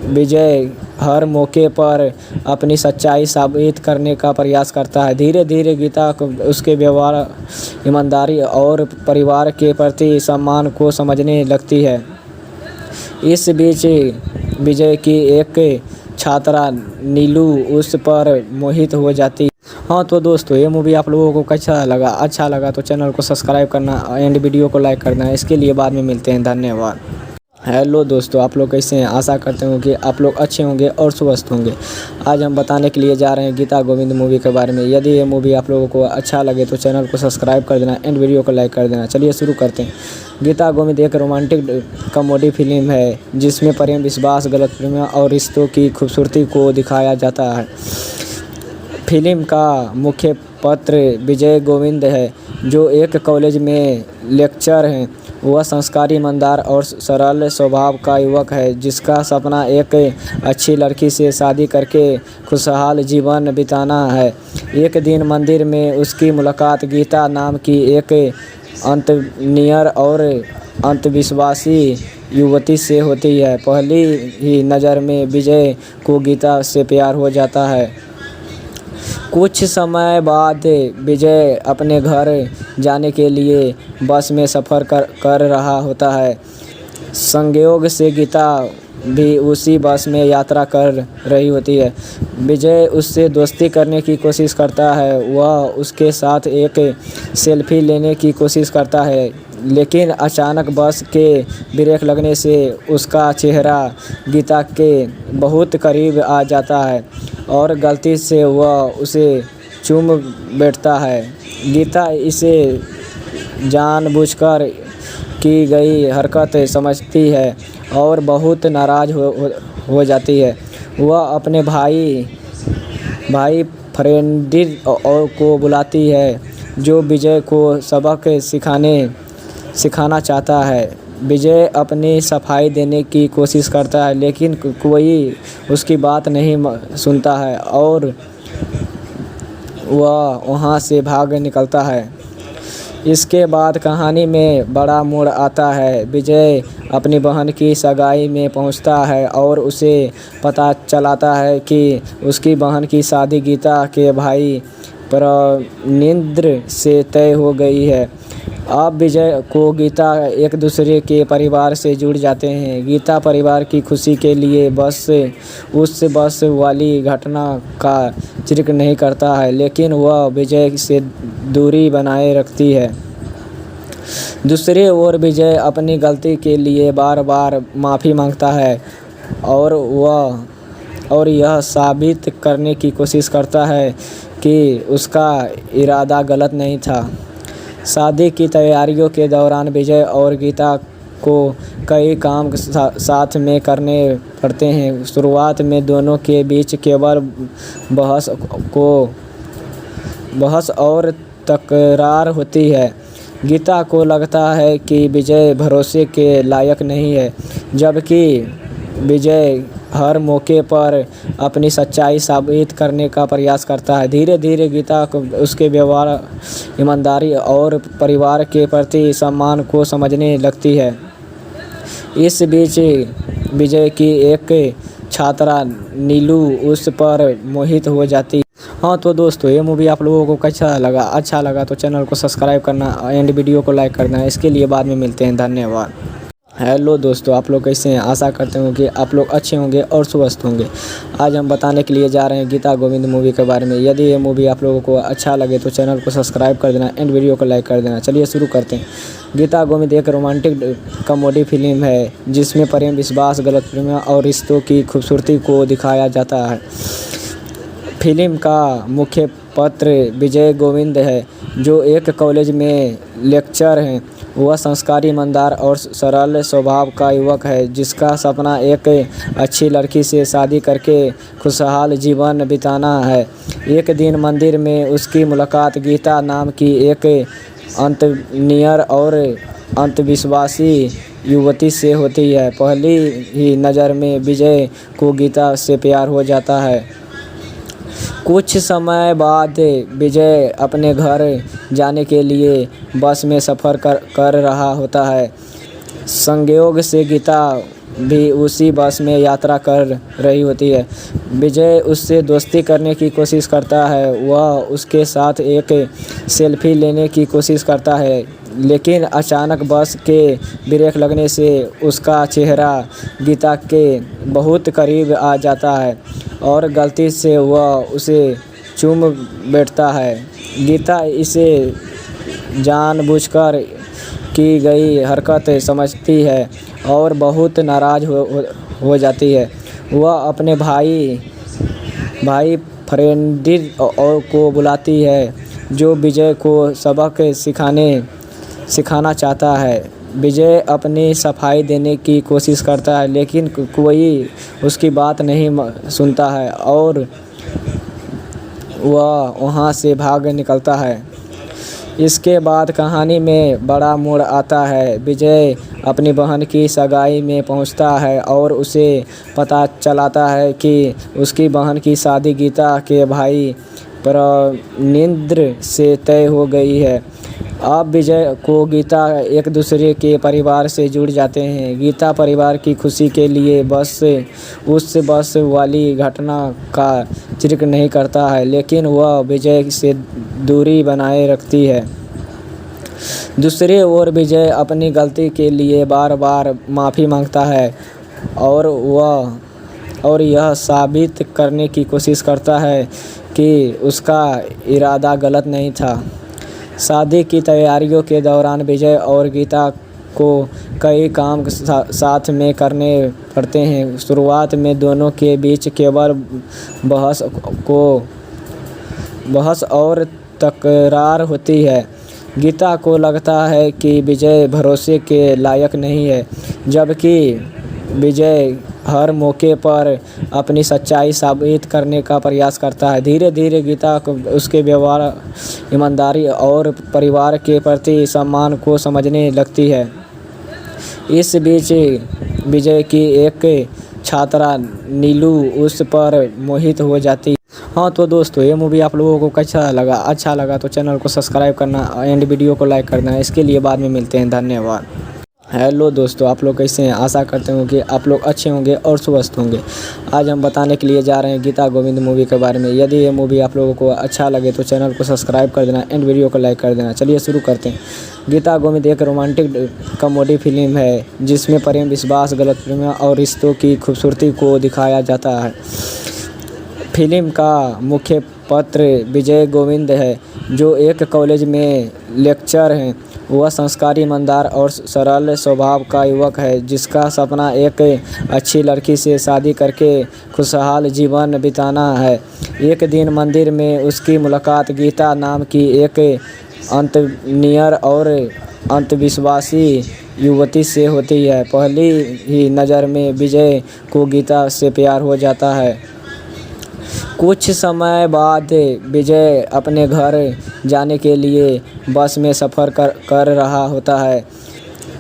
विजय हर मौके पर अपनी सच्चाई साबित करने का प्रयास करता है। धीरे धीरे गीता को उसके व्यवहार, ईमानदारी और परिवार के प्रति सम्मान को समझने लगती है। इस बीच विजय की एक छात्रा नीलू उस पर मोहित हो जाती है। हाँ तो दोस्तों, ये मूवी आप लोगों को कैसा लगा? अच्छा लगा तो चैनल को सब्सक्राइब करना एंड वीडियो को लाइक करना। इसके लिए बाद में मिलते हैं। धन्यवाद। हेलो दोस्तों, आप लोग कैसे हैं? आशा करते हैं कि आप लोग अच्छे होंगे और स्वस्थ होंगे। आज हम बताने के लिए जा रहे हैं गीता गोविंद मूवी के बारे में। यदि ये मूवी आप लोगों को अच्छा लगे तो चैनल को सब्सक्राइब कर देना एंड वीडियो को लाइक कर देना। चलिए शुरू करते हैं। गीता गोविंद एक रोमांटिक कॉमेडी फिल्म है जिसमें प्रेम, विश्वास, गलतफहमियां और रिश्तों की खूबसूरती को दिखाया जाता है। फिल्म का मुख्य पात्र विजय गोविंद है, जो एक कॉलेज में लेक्चरर हैं। वह संस्कारी, ईमानदार और सरल स्वभाव का युवक है, जिसका सपना एक अच्छी लड़की से शादी करके खुशहाल जीवन बिताना है। एक दिन मंदिर में उसकी मुलाकात गीता नाम की एक अंतर्नियर और अंधविश्वासी युवती से होती है। पहली ही नज़र में विजय को गीता से प्यार हो जाता है। कुछ समय बाद विजय अपने घर जाने के लिए बस में सफ़र कर रहा होता है। संयोग से गीता भी उसी बस में यात्रा कर रही होती है। विजय उससे दोस्ती करने की कोशिश करता है। वह उसके साथ एक सेल्फी लेने की कोशिश करता है, लेकिन अचानक बस के ब्रेक लगने से उसका चेहरा गीता के बहुत करीब आ जाता है और गलती से वह उसे चूम बैठता है। गीता इसे जानबूझकर की गई हरकत समझती है और बहुत नाराज़ हो जाती है। वह अपने भाई फ्रेडरिक को बुलाती है, जो विजय को सबक सिखाना चाहता है। विजय अपनी सफाई देने की कोशिश करता है, लेकिन कोई उसकी बात नहीं सुनता है और वह वहाँ से भाग निकलता है। इसके बाद कहानी में बड़ा मोड़ आता है। विजय अपनी बहन की सगाई में पहुंचता है और उसे पता चलाता है कि उसकी बहन की शादी गीता के भाई प्रनिंद्र से तय हो गई है। अब विजय को गीता एक दूसरे के परिवार से जुड़ जाते हैं। गीता परिवार की खुशी के लिए उस बस वाली घटना का जिक्र नहीं करता है, लेकिन वह विजय से दूरी बनाए रखती है। दूसरी ओर विजय अपनी गलती के लिए बार बार माफ़ी मांगता है और यह साबित करने की कोशिश करता है कि उसका इरादा गलत नहीं था। शादी की तैयारियों के दौरान विजय और गीता को कई काम साथ में करने पड़ते हैं। शुरुआत में दोनों के बीच केवल बहस और तकरार होती है। गीता को लगता है कि विजय भरोसे के लायक नहीं है, जबकि विजय हर मौके पर अपनी सच्चाई साबित करने का प्रयास करता है। धीरे धीरे गीता को उसके व्यवहार, ईमानदारी और परिवार के प्रति सम्मान को समझने लगती है। इस बीच विजय की एक छात्रा नीलू उस पर मोहित हो जाती है। हाँ तो दोस्तों, ये मूवी आप लोगों को कैसा लगा? अच्छा लगा तो चैनल को सब्सक्राइब करना एंड वीडियो को लाइक करना। इसके लिए बाद में मिलते हैं। धन्यवाद। हेलो दोस्तों, आप लोग कैसे हैं? आशा करते हूँ कि आप लोग अच्छे होंगे और स्वस्थ होंगे। आज हम बताने के लिए जा रहे हैं गीता गोविंद मूवी के बारे में। यदि ये मूवी आप लोगों को अच्छा लगे तो चैनल को सब्सक्राइब कर देना एंड वीडियो को लाइक कर देना। चलिए शुरू करते हैं। गीता गोविंद एक रोमांटिक कॉमेडी फिल्म है जिसमें प्रेम, विश्वास, गलतफहमियां और रिश्तों की खूबसूरती को दिखाया जाता है। फिल्म का मुख्य पात्र विजय गोविंद है, जो एक कॉलेज में लेक्चरर हैं। वह संस्कारी, ईमानदार और सरल स्वभाव का युवक है, जिसका सपना एक अच्छी लड़की से शादी करके खुशहाल जीवन बिताना है। एक दिन मंदिर में उसकी मुलाकात गीता नाम की एक अंतर्नियर और अंधविश्वासी युवती से होती है। पहली ही नज़र में विजय को गीता से प्यार हो जाता है। कुछ समय बाद विजय अपने घर जाने के लिए बस में सफ़र कर रहा होता है। संयोग से गीता भी उसी बस में यात्रा कर रही होती है। विजय उससे दोस्ती करने की कोशिश करता है। वह उसके साथ एक सेल्फी लेने की कोशिश करता है, लेकिन अचानक बस के ब्रेक लगने से उसका चेहरा गीता के बहुत करीब आ जाता है और गलती से वह उसे चूम बैठता है। गीता इसे जानबूझकर की गई हरकत समझती है और बहुत नाराज़ हो जाती है। वह अपने भाई फ्रेडरिक को बुलाती है, जो विजय को सबक सिखाना चाहता है। विजय अपनी सफाई देने की कोशिश करता है, लेकिन कोई उसकी बात नहीं सुनता है और वह वहाँ से भाग निकलता है। इसके बाद कहानी में बड़ा मोड़ आता है। विजय अपनी बहन की सगाई में पहुंचता है और उसे पता चलाता है कि उसकी बहन की शादी गीता के भाई प्रणिन्द्र से तय हो गई है। अब विजय को गीता एक दूसरे के परिवार से जुड़ जाते हैं। गीता परिवार की खुशी के लिए बस वाली घटना का जिक्र नहीं करता है, लेकिन वह विजय से दूरी बनाए रखती है। दूसरी ओर विजय अपनी गलती के लिए बार बार माफ़ी मांगता है और यह साबित करने की कोशिश करता है कि उसका इरादा गलत नहीं था। शादी की तैयारियों के दौरान विजय और गीता को कई काम साथ में करने पड़ते हैं। शुरुआत में दोनों के बीच केवल बहस और तकरार होती है। गीता को लगता है कि विजय भरोसे के लायक नहीं है, जबकि विजय हर मौके पर अपनी सच्चाई साबित करने का प्रयास करता है। धीरे धीरे गीता को उसके व्यवहार, ईमानदारी और परिवार के प्रति सम्मान को समझने लगती है। इस बीच विजय की एक छात्रा नीलू उस पर मोहित हो जाती है। हाँ तो दोस्तों, ये मूवी आप लोगों को कैसा लगा? अच्छा लगा तो चैनल को सब्सक्राइब करना एंड वीडियो को लाइक करना। इसके लिए बाद में मिलते हैं। धन्यवाद। हेलो दोस्तों, आप लोग कैसे हैं? आशा करते हैं कि आप लोग अच्छे होंगे और स्वस्थ होंगे। आज हम बताने के लिए जा रहे हैं गीता गोविंद मूवी के बारे में। यदि ये मूवी आप लोगों को अच्छा लगे तो चैनल को सब्सक्राइब कर देना एंड वीडियो को लाइक कर देना। चलिए शुरू करते हैं। गीता गोविंद एक रोमांटिक कॉमेडी फिल्म है जिसमें प्रेम, विश्वास, गलतफहमियां और रिश्तों की खूबसूरती को दिखाया जाता है। फिल्म का मुख्य पात्र विजय गोविंद है, जो एक कॉलेज में लेक्चरर हैं। वह संस्कारी, ईमानदार और सरल स्वभाव का युवक है, जिसका सपना एक अच्छी लड़की से शादी करके खुशहाल जीवन बिताना है। एक दिन मंदिर में उसकी मुलाकात गीता नाम की एक अंतर्नियर और अंधविश्वासी युवती से होती है। पहली ही नज़र में विजय को गीता से प्यार हो जाता है। कुछ समय बाद विजय अपने घर जाने के लिए बस में सफ़र कर रहा होता है।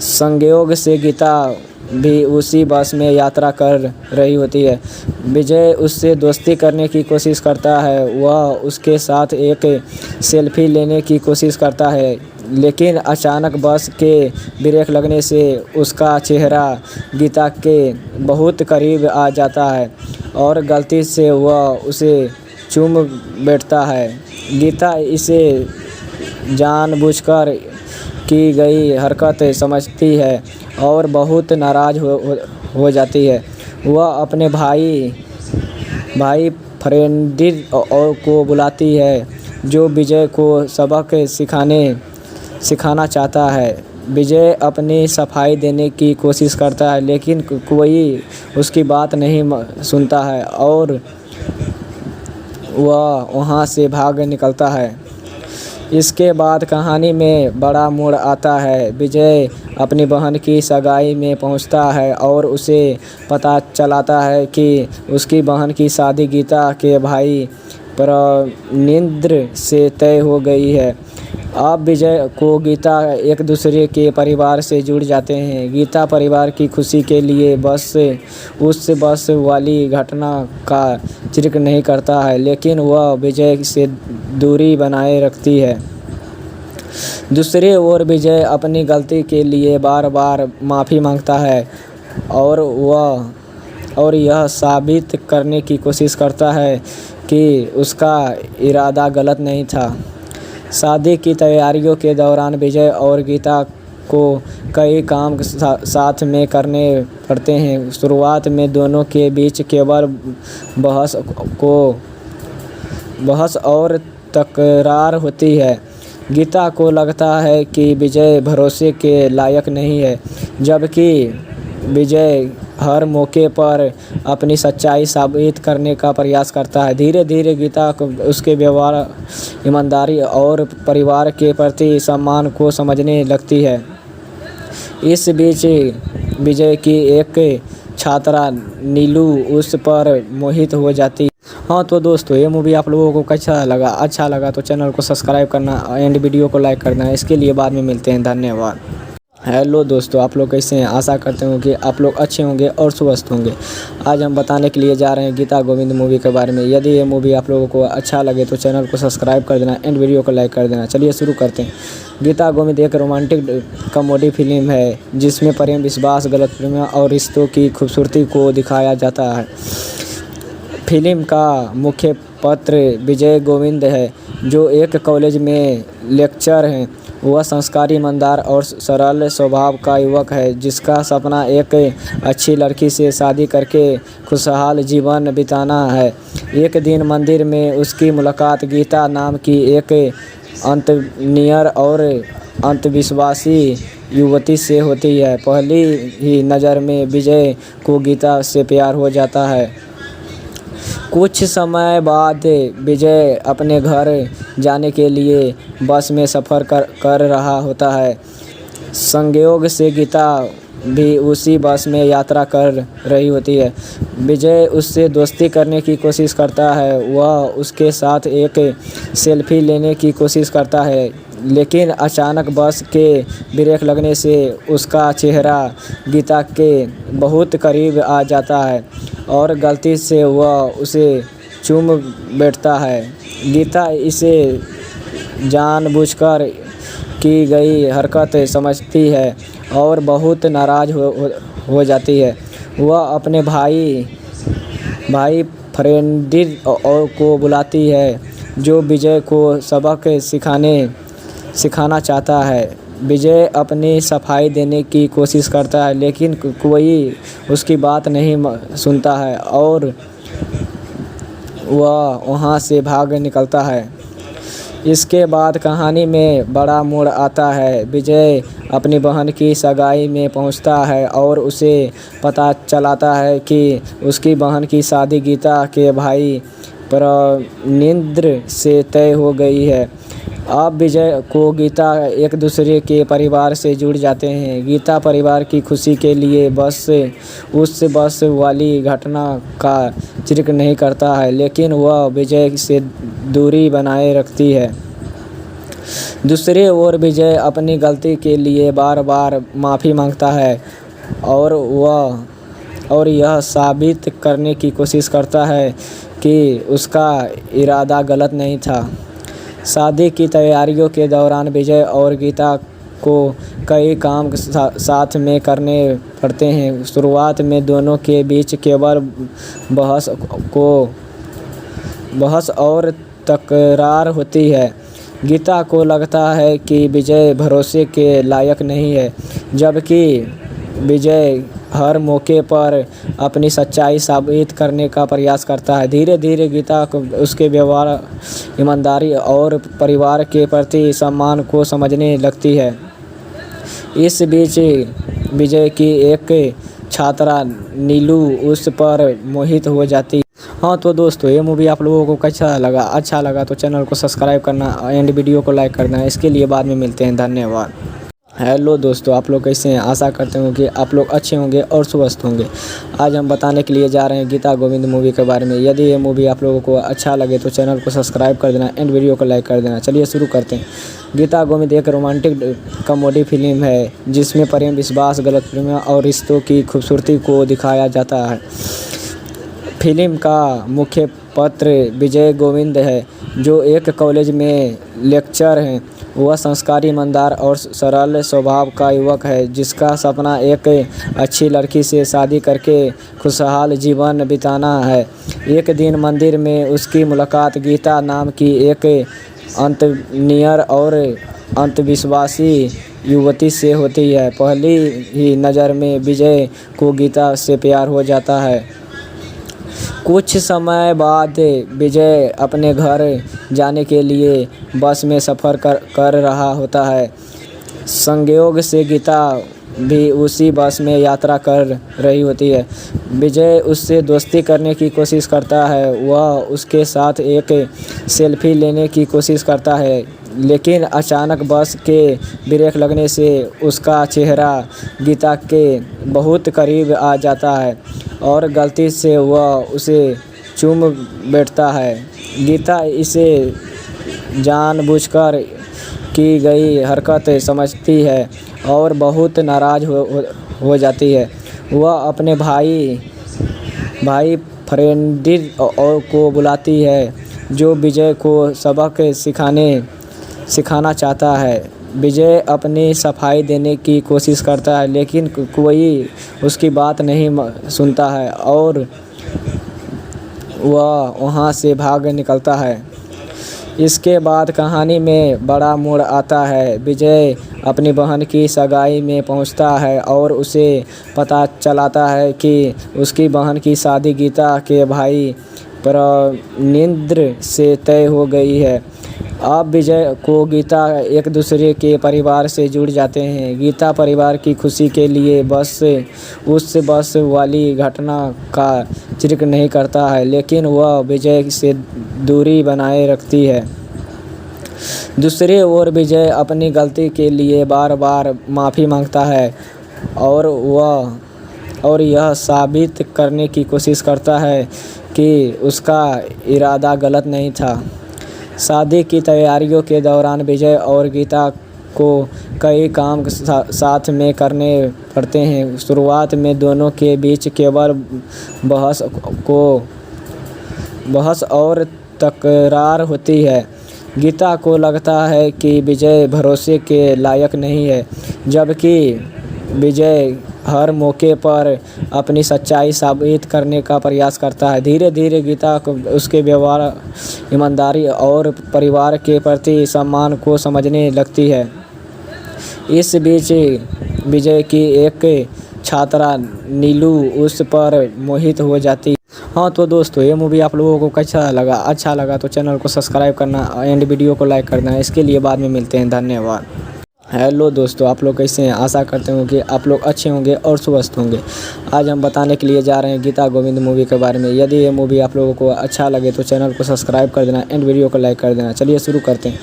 संयोग से गीता भी उसी बस में यात्रा कर रही होती है। विजय उससे दोस्ती करने की कोशिश करता है। वह उसके साथ एक सेल्फी लेने की कोशिश करता है, लेकिन अचानक बस के ब्रेक लगने से उसका चेहरा गीता के बहुत करीब आ जाता है और गलती से वह उसे चूम बैठता है। गीता इसे जानबूझकर की गई हरकत समझती है और बहुत नाराज़ हो जाती है। वह अपने भाई फ्रेंडिर को बुलाती है, जो विजय को सबक सिखाना चाहता है। विजय अपनी सफाई देने की कोशिश करता है, लेकिन कोई उसकी बात नहीं सुनता है और वह वहाँ से भाग निकलता है। इसके बाद कहानी में बड़ा मोड़ आता है। विजय अपनी बहन की सगाई में पहुंचता है और उसे पता चलाता है कि उसकी बहन की शादी गीता के भाई प्रणिन्द्र से तय हो गई है। अब विजय को गीता एक दूसरे के परिवार से जुड़ जाते हैं। गीता परिवार की खुशी के लिए बस वाली घटना का जिक्र नहीं करता है, लेकिन वह विजय से दूरी बनाए रखती है। दूसरी ओर विजय अपनी गलती के लिए बार बार माफ़ी मांगता है और यह साबित करने की कोशिश करता है कि उसका इरादा गलत नहीं था। शादी की तैयारियों के दौरान विजय और गीता को कई काम साथ में करने पड़ते हैं। शुरुआत में दोनों के बीच केवल बहस और तकरार होती है। गीता को लगता है कि विजय भरोसे के लायक नहीं है, जबकि विजय हर मौके पर अपनी सच्चाई साबित करने का प्रयास करता है। धीरे धीरे गीता को उसके व्यवहार, ईमानदारी और परिवार के प्रति सम्मान को समझने लगती है। इस बीच विजय की एक छात्रा नीलू उस पर मोहित हो जाती है। हाँ तो दोस्तों, ये मूवी आप लोगों को कैसा लगा? अच्छा लगा तो चैनल को सब्सक्राइब करना एंड वीडियो को लाइक करना। इसके लिए बाद में मिलते हैं। धन्यवाद। हेलो दोस्तों, आप लोग कैसे हैं? आशा करते हूँ कि आप लोग अच्छे होंगे और स्वस्थ होंगे। आज हम बताने के लिए जा रहे हैं गीता गोविंद मूवी के बारे में। यदि ये मूवी आप लोगों को अच्छा लगे तो चैनल को सब्सक्राइब कर देना एंड वीडियो को लाइक कर देना। चलिए शुरू करते हैं। गीता गोविंद एक रोमांटिक कॉमेडी फिल्म है जिसमें प्रेम, विश्वास, गलतफहमियां और रिश्तों की खूबसूरती को दिखाया जाता है। फिल्म का मुख्य पात्र विजय गोविंद है, जो एक कॉलेज में लेक्चर हैं। वह संस्कारी, ईमानदार और सरल स्वभाव का युवक है जिसका सपना एक अच्छी लड़की से शादी करके खुशहाल जीवन बिताना है। एक दिन मंदिर में उसकी मुलाकात गीता नाम की एक अंतर्नियर और अंधविश्वासी युवती से होती है। पहली ही नज़र में विजय को गीता से प्यार हो जाता है। कुछ समय बाद विजय अपने घर जाने के लिए बस में सफ़र कर रहा होता है। संयोग से गीता भी उसी बस में यात्रा कर रही होती है। विजय उससे दोस्ती करने की कोशिश करता है। वह उसके साथ एक सेल्फी लेने की कोशिश करता है, लेकिन अचानक बस के ब्रेक लगने से उसका चेहरा गीता के बहुत करीब आ जाता है और गलती से वह उसे चूम बैठता है। गीता इसे जानबूझकर की गई हरकत समझती है और बहुत नाराज़ हो जाती है। वह अपने भाई फ्रेंडिर को बुलाती है, जो विजय को सबक सिखाना चाहता है। विजय अपनी सफाई देने की कोशिश करता है, लेकिन कोई उसकी बात नहीं सुनता है और वह वहाँ से भाग निकलता है। इसके बाद कहानी में बड़ा मोड़ आता है। विजय अपनी बहन की सगाई में पहुंचता है और उसे पता चलाता है कि उसकी बहन की शादी गीता के भाई प्रनिंद्र से तय हो गई है। अब विजय को गीता एक दूसरे के परिवार से जुड़ जाते हैं। गीता परिवार की खुशी के लिए उस बस वाली घटना का जिक्र नहीं करता है, लेकिन वह विजय से दूरी बनाए रखती है। दूसरी ओर विजय अपनी गलती के लिए बार बार माफ़ी मांगता है और यह साबित करने की कोशिश करता है कि उसका इरादा गलत नहीं था। शादी की तैयारियों के दौरान विजय और गीता को कई काम साथ में करने पड़ते हैं। शुरुआत में दोनों के बीच केवल बहस और तकरार होती है। गीता को लगता है कि विजय भरोसे के लायक नहीं है, जबकि विजय हर मौके पर अपनी सच्चाई साबित करने का प्रयास करता है। धीरे धीरे गीता उसके व्यवहार, ईमानदारी और परिवार के प्रति सम्मान को समझने लगती है। इस बीच विजय की एक छात्रा नीलू उस पर मोहित हो जाती है। हाँ तो दोस्तों, ये मूवी आप लोगों को कैसा लगा? अच्छा लगा तो चैनल को सब्सक्राइब करना एंड वीडियो को लाइक करना। इसके लिए बाद में मिलते हैं। धन्यवाद। हेलो दोस्तों, आप लोग कैसे हैं? आशा करते हूँ कि आप लोग अच्छे होंगे और स्वस्थ होंगे। आज हम बताने के लिए जा रहे हैं गीता गोविंद मूवी के बारे में। यदि ये मूवी आप लोगों को अच्छा लगे तो चैनल को सब्सक्राइब कर देना एंड वीडियो को लाइक कर देना। चलिए शुरू करते हैं। गीता गोविंद एक रोमांटिक कॉमेडी फिल्म है जिसमें प्रेम, विश्वास, गलतफहमियां और रिश्तों की खूबसूरती को दिखाया जाता है। फिल्म का मुख्य पात्र विजय गोविंद है, जो एक कॉलेज में लेक्चर हैं। वह संस्कारी, ईमानदार और सरल स्वभाव का युवक है जिसका सपना एक अच्छी लड़की से शादी करके खुशहाल जीवन बिताना है। एक दिन मंदिर में उसकी मुलाकात गीता नाम की एक अंतर्नियर और अंधविश्वासी युवती से होती है। पहली ही नज़र में विजय को गीता से प्यार हो जाता है। कुछ समय बाद विजय अपने घर जाने के लिए बस में सफ़र कर रहा होता है। संयोग से गीता भी उसी बस में यात्रा कर रही होती है। विजय उससे दोस्ती करने की कोशिश करता है। वह उसके साथ एक सेल्फी लेने की कोशिश करता है, लेकिन अचानक बस के ब्रेक लगने से उसका चेहरा गीता के बहुत करीब आ जाता है और गलती से वह उसे चूम बैठता है। गीता इसे जानबूझकर की गई हरकत समझती है और बहुत नाराज़ हो जाती है। वह अपने भाई फ्रेडरिक को बुलाती है, जो विजय को सबक सिखाना चाहता है। विजय अपनी सफाई देने की कोशिश करता है, लेकिन कोई उसकी बात नहीं सुनता है और वह वहाँ से भाग निकलता है। इसके बाद कहानी में बड़ा मोड़ आता है। विजय अपनी बहन की सगाई में पहुंचता है और उसे पता चलाता है कि उसकी बहन की शादी गीता के भाई प्रणींद्र से तय हो गई है। अब विजय को गीता एक दूसरे के परिवार से जुड़ जाते हैं। गीता परिवार की खुशी के लिए उस बस वाली घटना का जिक्र नहीं करता है, लेकिन वह विजय से दूरी बनाए रखती है। दूसरी ओर विजय अपनी गलती के लिए बार बार माफ़ी मांगता है और यह साबित करने की कोशिश करता है कि उसका इरादा गलत नहीं था। शादी की तैयारियों के दौरान विजय और गीता को कई काम साथ में करने पड़ते हैं। शुरुआत में दोनों के बीच केवल बहस और तकरार होती है। गीता को लगता है कि विजय भरोसे के लायक नहीं है, जबकि विजय हर मौके पर अपनी सच्चाई साबित करने का प्रयास करता है। धीरे धीरे गीता को उसके व्यवहार, ईमानदारी और परिवार के प्रति सम्मान को समझने लगती है। इस बीच विजय की एक छात्रा नीलू उस पर मोहित हो जाती है। हाँ तो दोस्तों, ये मूवी आप लोगों को कैसा लगा? अच्छा लगा तो चैनल को सब्सक्राइब करना एंड वीडियो को लाइक करना। इसके लिए बाद में मिलते हैं। धन्यवाद। हेलो दोस्तों, आप लोग कैसे हैं? आशा करते हैं कि आप लोग अच्छे होंगे और स्वस्थ होंगे। आज हम बताने के लिए जा रहे हैं गीता गोविंद मूवी के बारे में। यदि ये मूवी आप लोगों को अच्छा लगे तो चैनल को सब्सक्राइब कर देना एंड वीडियो को लाइक कर देना। चलिए शुरू करते हैं।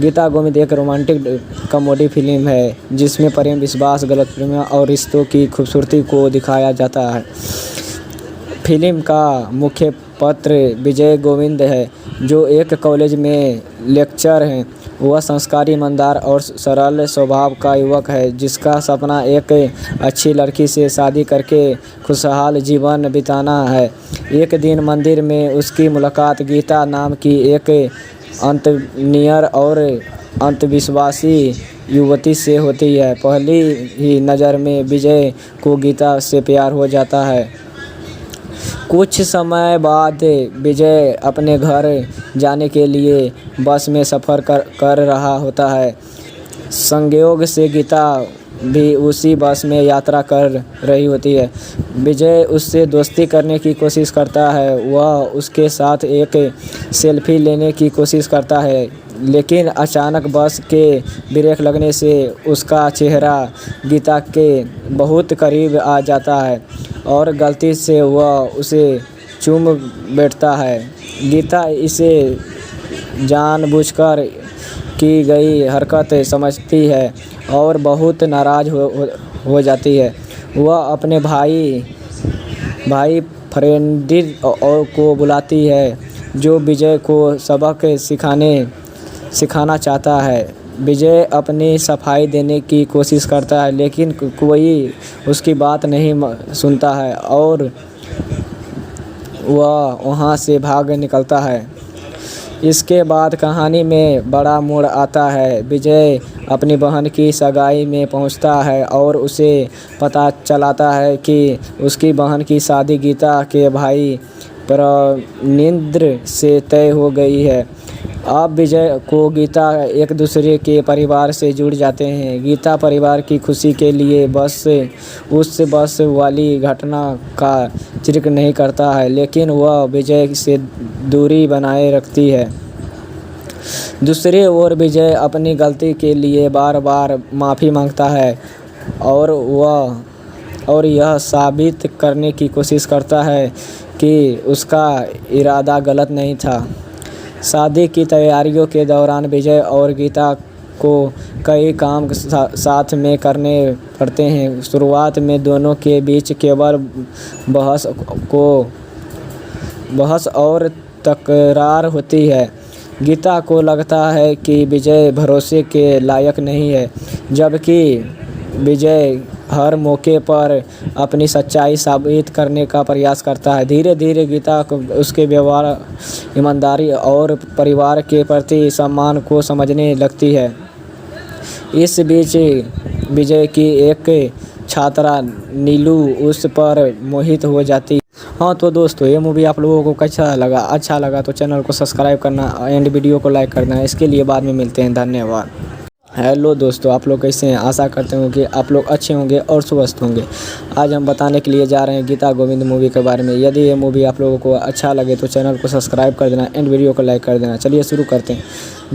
गीता गोविंद एक रोमांटिक कॉमेडी फिल्म है जिसमें प्रेम, विश्वास, गलतफहमियां और रिश्तों की खूबसूरती को दिखाया जाता है। फिल्म का मुख्य पात्र विजय गोविंद है, जो एक कॉलेज में लेक्चरर हैं। वह संस्कारी, ईमानदार और सरल स्वभाव का युवक है, जिसका सपना एक अच्छी लड़की से शादी करके खुशहाल जीवन बिताना है। एक दिन मंदिर में उसकी मुलाकात गीता नाम की एक अंतर्नियर और अंधविश्वासी युवती से होती है। पहली ही नज़र में विजय को गीता से प्यार हो जाता है। कुछ समय बाद विजय अपने घर जाने के लिए बस में सफ़र कर रहा होता है। संयोग से गीता भी उसी बस में यात्रा कर रही होती है। विजय उससे दोस्ती करने की कोशिश करता है। वह उसके साथ एक सेल्फी लेने की कोशिश करता है, लेकिन अचानक बस के ब्रेक लगने से उसका चेहरा गीता के बहुत करीब आ जाता है और गलती से वह उसे चूम बैठता है। गीता इसे जानबूझकर की गई हरकत समझती है और बहुत नाराज़ हो जाती है। वह अपने भाई फ्रेडरिक को बुलाती है, जो विजय को सबक सिखाना चाहता है। विजय अपनी सफाई देने की कोशिश करता है, लेकिन कोई उसकी बात नहीं सुनता है और वह वहाँ से भाग निकलता है। इसके बाद कहानी में बड़ा मोड़ आता है। विजय अपनी बहन की सगाई में पहुंचता है और उसे पता चलाता है कि उसकी बहन की शादी गीता के भाई प्रणींद्र से तय हो गई है। अब विजय को गीता एक दूसरे के परिवार से जुड़ जाते हैं। गीता परिवार की खुशी के लिए उस बस वाली घटना का जिक्र नहीं करता है, लेकिन वह विजय से दूरी बनाए रखती है। दूसरी ओर विजय अपनी गलती के लिए बार बार माफ़ी मांगता है और यह साबित करने की कोशिश करता है कि उसका इरादा गलत नहीं था। शादी की तैयारियों के दौरान विजय और गीता को कई काम साथ में करने पड़ते हैं। शुरुआत में दोनों के बीच केवल बहस और तकरार होती है। गीता को लगता है कि विजय भरोसे के लायक नहीं है, जबकि विजय हर मौके पर अपनी सच्चाई साबित करने का प्रयास करता है। धीरे धीरे गीता को उसके व्यवहार, ईमानदारी और परिवार के प्रति सम्मान को समझने लगती है। इस बीच विजय की एक छात्रा नीलू उस पर मोहित हो जाती है। हाँ तो दोस्तों, ये मूवी आप लोगों को कैसा लगा? अच्छा लगा तो चैनल को सब्सक्राइब करना एंड वीडियो को लाइक करना। इसके लिए बाद में मिलते हैं। धन्यवाद। हेलो दोस्तों, आप लोग कैसे हैं? आशा करते हूँ कि आप लोग अच्छे होंगे और स्वस्थ होंगे। आज हम बताने के लिए जा रहे हैं गीता गोविंद मूवी के बारे में। यदि ये मूवी आप लोगों को अच्छा लगे तो चैनल को सब्सक्राइब कर देना एंड वीडियो को लाइक कर देना। चलिए शुरू करते हैं।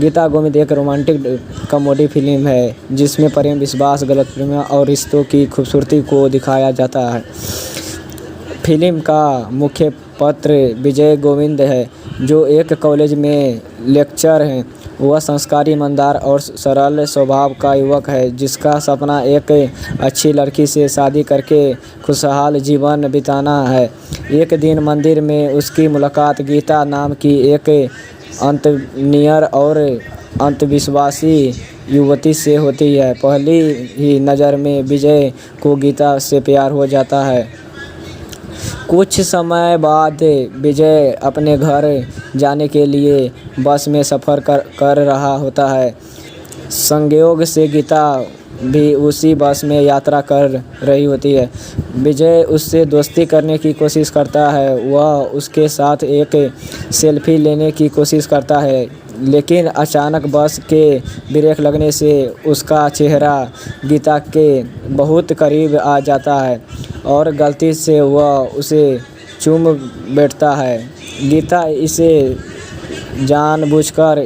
गीता गोविंद एक रोमांटिक कॉमेडी फिल्म है जिसमें प्रेम, विश्वास, गलतफहमियां और रिश्तों की खूबसूरती को दिखाया जाता है। फिल्म का मुख्य पात्र विजय गोविंद है, जो एक कॉलेज में लेक्चर हैं। वह संस्कारी, ईमानदार और सरल स्वभाव का युवक है जिसका सपना एक अच्छी लड़की से शादी करके खुशहाल जीवन बिताना है। एक दिन मंदिर में उसकी मुलाकात गीता नाम की एक अंतर्नियर और अंधविश्वासी युवती से होती है। पहली ही नज़र में विजय को गीता से प्यार हो जाता है। कुछ समय बाद विजय अपने घर जाने के लिए बस में सफ़र कर रहा होता है। संयोग से गीता भी उसी बस में यात्रा कर रही होती है। विजय उससे दोस्ती करने की कोशिश करता है। वह उसके साथ एक सेल्फी लेने की कोशिश करता है, लेकिन अचानक बस के ब्रेक लगने से उसका चेहरा गीता के बहुत करीब आ जाता है और गलती से वह उसे चूम बैठता है। गीता इसे जानबूझकर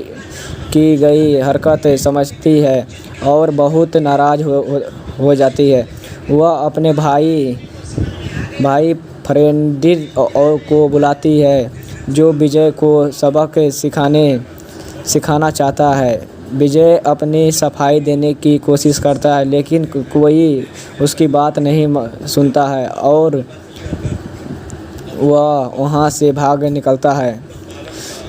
की गई हरकत समझती है और बहुत नाराज़ हो जाती है। वह अपने भाई फ्रेंडिर को बुलाती है, जो विजय को सबक सिखाना चाहता है। विजय अपनी सफाई देने की कोशिश करता है, लेकिन कोई उसकी बात नहीं सुनता है और वह वहाँ से भाग निकलता है।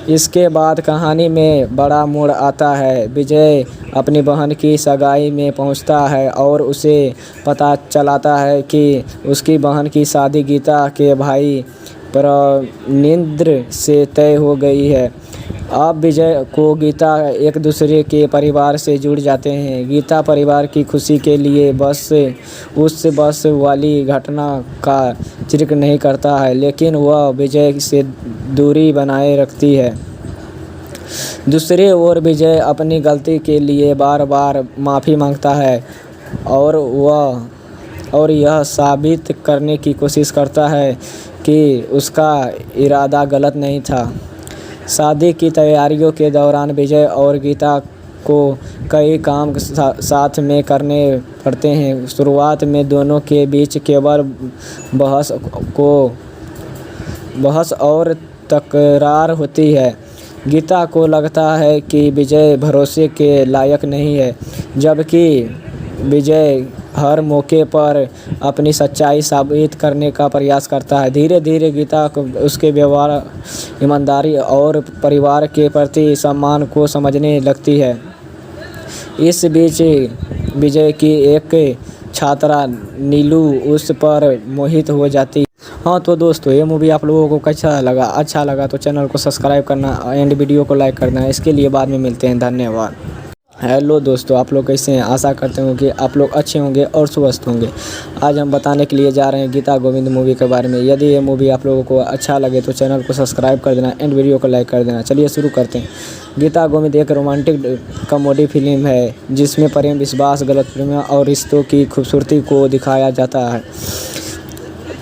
इसके बाद कहानी में बड़ा मोड़ आता है। विजय अपनी बहन की सगाई में पहुंचता है और उसे पता चलाता है कि उसकी बहन की शादी गीता के भाई प्रनिंद्र से तय हो गई है। अब विजय को गीता एक दूसरे के परिवार से जुड़ जाते हैं। गीता परिवार की खुशी के लिए उस बस वाली घटना का जिक्र नहीं करता है, लेकिन वह विजय से दूरी बनाए रखती है। दूसरी ओर विजय अपनी गलती के लिए बार बार माफ़ी मांगता है और यह साबित करने की कोशिश करता है कि उसका इरादा गलत नहीं था। शादी की तैयारियों के दौरान विजय और गीता को कई काम साथ में करने पड़ते हैं। शुरुआत में दोनों के बीच केवल बहस और तकरार होती है। गीता को लगता है कि विजय भरोसे के लायक नहीं है, जबकि विजय हर मौके पर अपनी सच्चाई साबित करने का प्रयास करता है। धीरे धीरे गीता को उसके व्यवहार, ईमानदारी और परिवार के प्रति सम्मान को समझने लगती है। इस बीच विजय की एक छात्रा नीलू उस पर मोहित हो जाती है। हाँ तो दोस्तों, ये मूवी आप लोगों को कैसा लगा? अच्छा लगा तो चैनल को सब्सक्राइब करना एंड वीडियो को लाइक करना। इसके लिए बाद में मिलते हैं। धन्यवाद। हेलो दोस्तों, आप लोग कैसे हैं? आशा करते हूँ कि आप लोग अच्छे होंगे और स्वस्थ होंगे। आज हम बताने के लिए जा रहे हैं गीता गोविंद मूवी के बारे में। यदि ये मूवी आप लोगों को अच्छा लगे तो चैनल को सब्सक्राइब कर देना एंड वीडियो को लाइक कर देना। चलिए शुरू करते हैं। गीता गोविंद एक रोमांटिक कॉमेडी फिल्म है जिसमें प्रेम, विश्वास, गलतफहमियां और रिश्तों की खूबसूरती को दिखाया जाता है।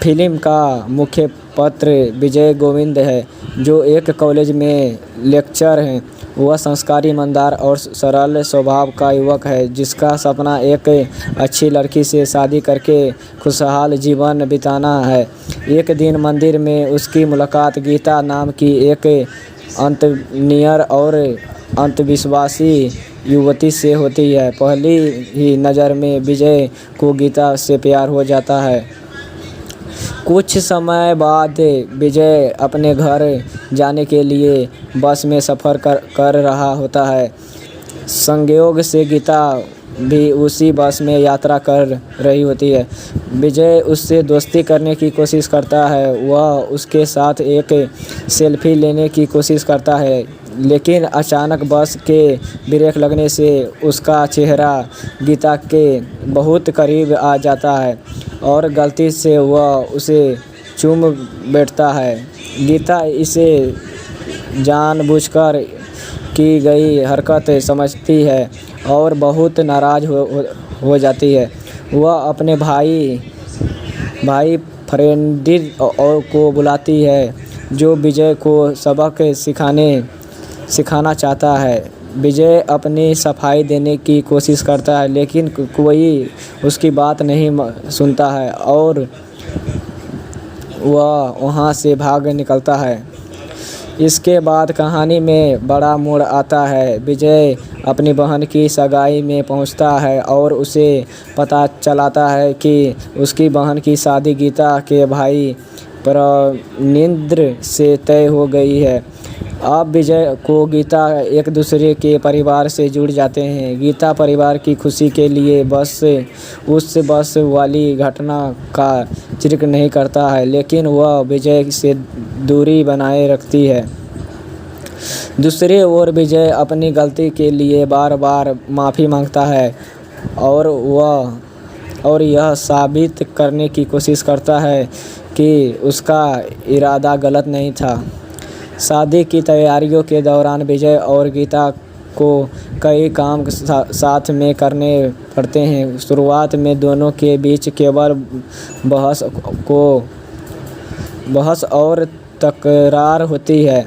फिल्म का मुख्य पात्र विजय गोविंद है, जो एक कॉलेज में लेक्चर हैं। वह संस्कारी, ईमानदार और सरल स्वभाव का युवक है जिसका सपना एक अच्छी लड़की से शादी करके खुशहाल जीवन बिताना है। एक दिन मंदिर में उसकी मुलाकात गीता नाम की एक अंतर्नियर और अंधविश्वासी युवती से होती है। पहली ही नज़र में विजय को गीता से प्यार हो जाता है। कुछ समय बाद विजय अपने घर जाने के लिए बस में सफ़र कर रहा होता है। संयोग से गीता भी उसी बस में यात्रा कर रही होती है। विजय उससे दोस्ती करने की कोशिश करता है। वह उसके साथ एक सेल्फी लेने की कोशिश करता है, लेकिन अचानक बस के ब्रेक लगने से उसका चेहरा गीता के बहुत करीब आ जाता है और गलती से वह उसे चूम बैठता है। गीता इसे जानबूझकर की गई हरकत समझती है और बहुत नाराज़ हो जाती है। वह अपने भाई फ्रेडरिक को बुलाती है, जो विजय को सबक सिखाना चाहता है। विजय अपनी सफाई देने की कोशिश करता है, लेकिन कोई उसकी बात नहीं सुनता है और वह वहाँ से भाग निकलता है। इसके बाद कहानी में बड़ा मोड़ आता है। विजय अपनी बहन की सगाई में पहुंचता है और उसे पता चलाता है कि उसकी बहन की शादी गीता के भाई प्रनिंद्र से तय हो गई है। अब विजय को गीता एक दूसरे के परिवार से जुड़ जाते हैं। गीता परिवार की खुशी के लिए उस बस वाली घटना का जिक्र नहीं करता है, लेकिन वह विजय से दूरी बनाए रखती है। दूसरी ओर विजय अपनी गलती के लिए बार बार माफ़ी मांगता है और यह साबित करने की कोशिश करता है कि उसका इरादा गलत नहीं था। शादी की तैयारियों के दौरान विजय और गीता को कई काम साथ में करने पड़ते हैं। शुरुआत में दोनों के बीच केवल बहस और तकरार होती है।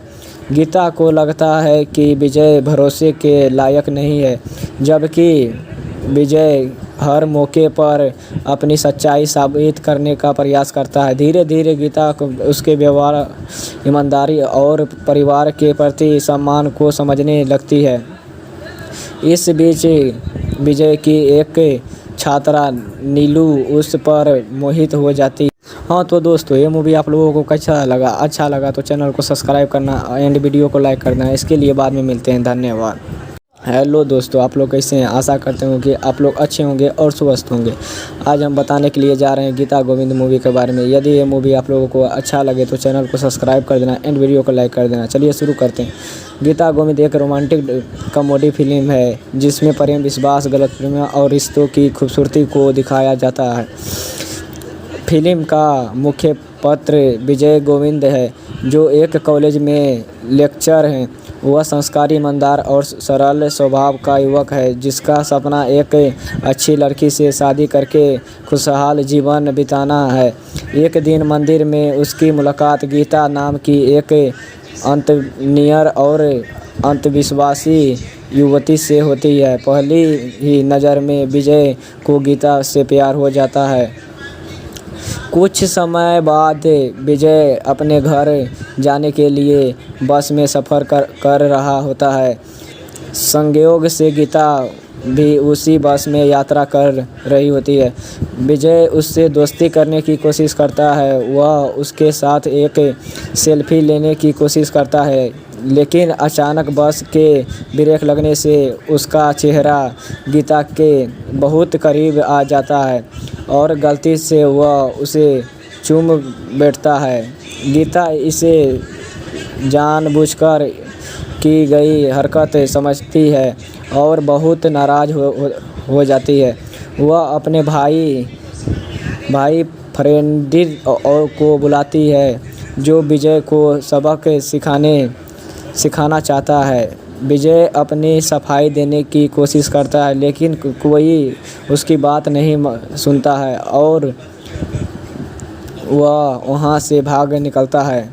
गीता को लगता है कि विजय भरोसे के लायक नहीं है, जबकि विजय हर मौके पर अपनी सच्चाई साबित करने का प्रयास करता है। धीरे धीरे गीता को उसके व्यवहार, ईमानदारी और परिवार के प्रति सम्मान को समझने लगती है। इस बीच विजय की एक छात्रा नीलू उस पर मोहित हो जाती है। हाँ तो दोस्तों, ये मूवी आप लोगों को कैसा लगा? अच्छा लगा तो चैनल को सब्सक्राइब करना एंड वीडियो को लाइक करना। इसके लिए बाद में मिलते हैं। धन्यवाद। हेलो दोस्तों, आप लोग कैसे हैं? आशा करते हैं कि आप लोग अच्छे होंगे और स्वस्थ होंगे। आज हम बताने के लिए जा रहे हैं गीता गोविंद मूवी के बारे में। यदि ये मूवी आप लोगों को अच्छा लगे तो चैनल को सब्सक्राइब कर देना एंड वीडियो को लाइक कर देना। चलिए शुरू करते हैं। गीता गोविंद एक रोमांटिक कॉमेडी फिल्म है जिसमें प्रेम, विश्वास, गलतफहमियां और रिश्तों की खूबसूरती को दिखाया जाता है। फिल्म का मुख्य पात्र विजय गोविंद है, जो एक कॉलेज में लेक्चरर हैं। वह संस्कारी, ईमानदार और सरल स्वभाव का युवक है, जिसका सपना एक अच्छी लड़की से शादी करके खुशहाल जीवन बिताना है। एक दिन मंदिर में उसकी मुलाकात गीता नाम की एक अंतर्नियर और अंधविश्वासी युवती से होती है। पहली ही नज़र में विजय को गीता से प्यार हो जाता है। कुछ समय बाद विजय अपने घर जाने के लिए बस में सफ़र कर रहा होता है। संयोग से गीता भी उसी बस में यात्रा कर रही होती है। विजय उससे दोस्ती करने की कोशिश करता है। वह उसके साथ एक सेल्फी लेने की कोशिश करता है, लेकिन अचानक बस के ब्रेक लगने से उसका चेहरा गीता के बहुत करीब आ जाता है और गलती से वह उसे चूम बैठता है। गीता इसे जानबूझकर की गई हरकत समझती है और बहुत नाराज़ हो जाती है। वह अपने भाई फ्रेडरिक को बुलाती है, जो विजय को सबक सिखाना चाहता है। विजय अपनी सफाई देने की कोशिश करता है, लेकिन कोई उसकी बात नहीं सुनता है और वह वहाँ से भाग निकलता है।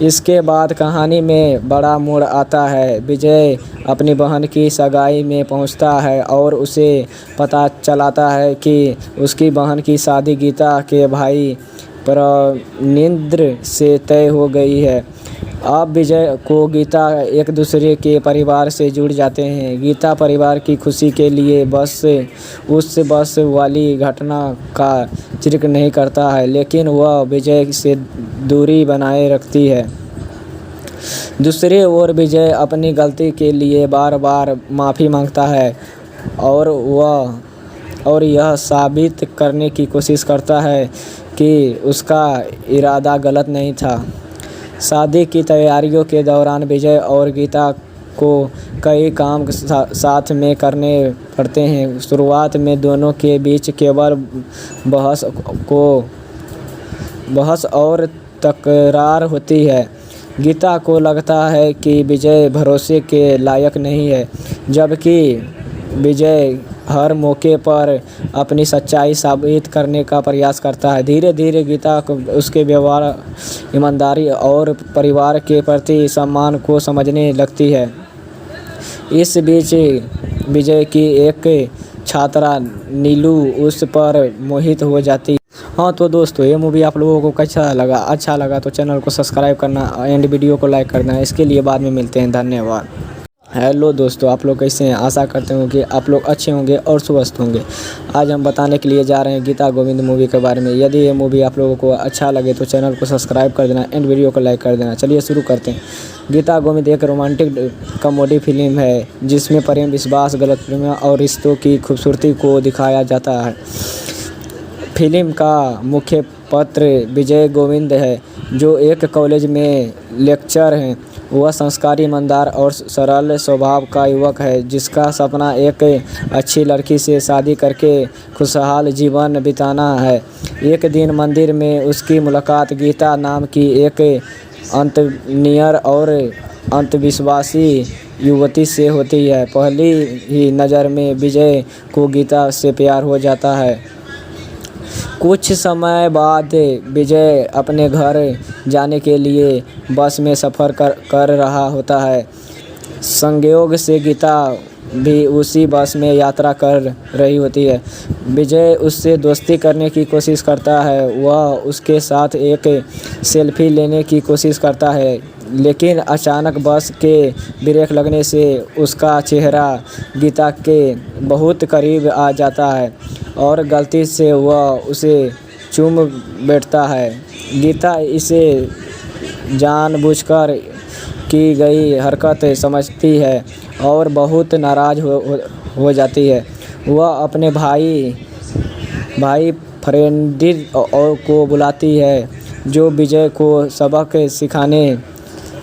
इसके बाद कहानी में बड़ा मोड़ आता है। विजय अपनी बहन की सगाई में पहुंचता है और उसे पता चलाता है कि उसकी बहन की शादी गीता के भाई प्रनिंद्र से तय हो गई है। अब विजय को गीता एक दूसरे के परिवार से जुड़ जाते हैं। गीता परिवार की खुशी के लिए उस बस वाली घटना का जिक्र नहीं करता है, लेकिन वह विजय से दूरी बनाए रखती है। दूसरी ओर विजय अपनी गलती के लिए बार बार माफ़ी मांगता है और यह साबित करने की कोशिश करता है कि उसका इरादा गलत नहीं था। शादी की तैयारियों के दौरान विजय और गीता को कई काम साथ में करने पड़ते हैं। शुरुआत में दोनों के बीच केवल बहस और तकरार होती है। गीता को लगता है कि विजय भरोसे के लायक नहीं है, जबकि विजय हर मौके पर अपनी सच्चाई साबित करने का प्रयास करता है। धीरे धीरे गीता को उसके व्यवहार, ईमानदारी और परिवार के प्रति सम्मान को समझने लगती है। इस बीच विजय की एक छात्रा नीलू उस पर मोहित हो जाती है। हाँ तो दोस्तों, ये मूवी आप लोगों को कैसा लगा? अच्छा लगा तो चैनल को सब्सक्राइब करना एंड वीडियो को लाइक करना। इसके लिए बाद में मिलते हैं। धन्यवाद। हेलो दोस्तों, आप लोग कैसे हैं? आशा करते हूँ कि आप लोग अच्छे होंगे और स्वस्थ होंगे। आज हम बताने के लिए जा रहे हैं गीता गोविंद मूवी के बारे में। यदि ये मूवी आप लोगों को अच्छा लगे तो चैनल को सब्सक्राइब कर देना एंड वीडियो को लाइक कर देना। चलिए शुरू करते हैं। गीता गोविंद एक रोमांटिक कॉमेडी फिल्म है जिसमें प्रेम, विश्वास, गलतफहमियां और रिश्तों की खूबसूरती को दिखाया जाता है। फिल्म का मुख्य पात्र विजय गोविंद है, जो एक कॉलेज में लेक्चरर हैं। वह संस्कारी, ईमानदार और सरल स्वभाव का युवक है, जिसका सपना एक अच्छी लड़की से शादी करके खुशहाल जीवन बिताना है। एक दिन मंदिर में उसकी मुलाकात गीता नाम की एक अंतर्नियर और अंधविश्वासी युवती से होती है। पहली ही नज़र में विजय को गीता से प्यार हो जाता है। कुछ समय बाद विजय अपने घर जाने के लिए बस में सफ़र कर रहा होता है। संयोग से गीता भी उसी बस में यात्रा कर रही होती है। विजय उससे दोस्ती करने की कोशिश करता है। वह उसके साथ एक सेल्फी लेने की कोशिश करता है, लेकिन अचानक बस के ब्रेक लगने से उसका चेहरा गीता के बहुत करीब आ जाता है और गलती से वह उसे चूम बैठता है। गीता इसे जानबूझकर की गई हरकत समझती है और बहुत नाराज़ हो जाती है। वह अपने भाई फ्रेडरिक को बुलाती है, जो विजय को सबक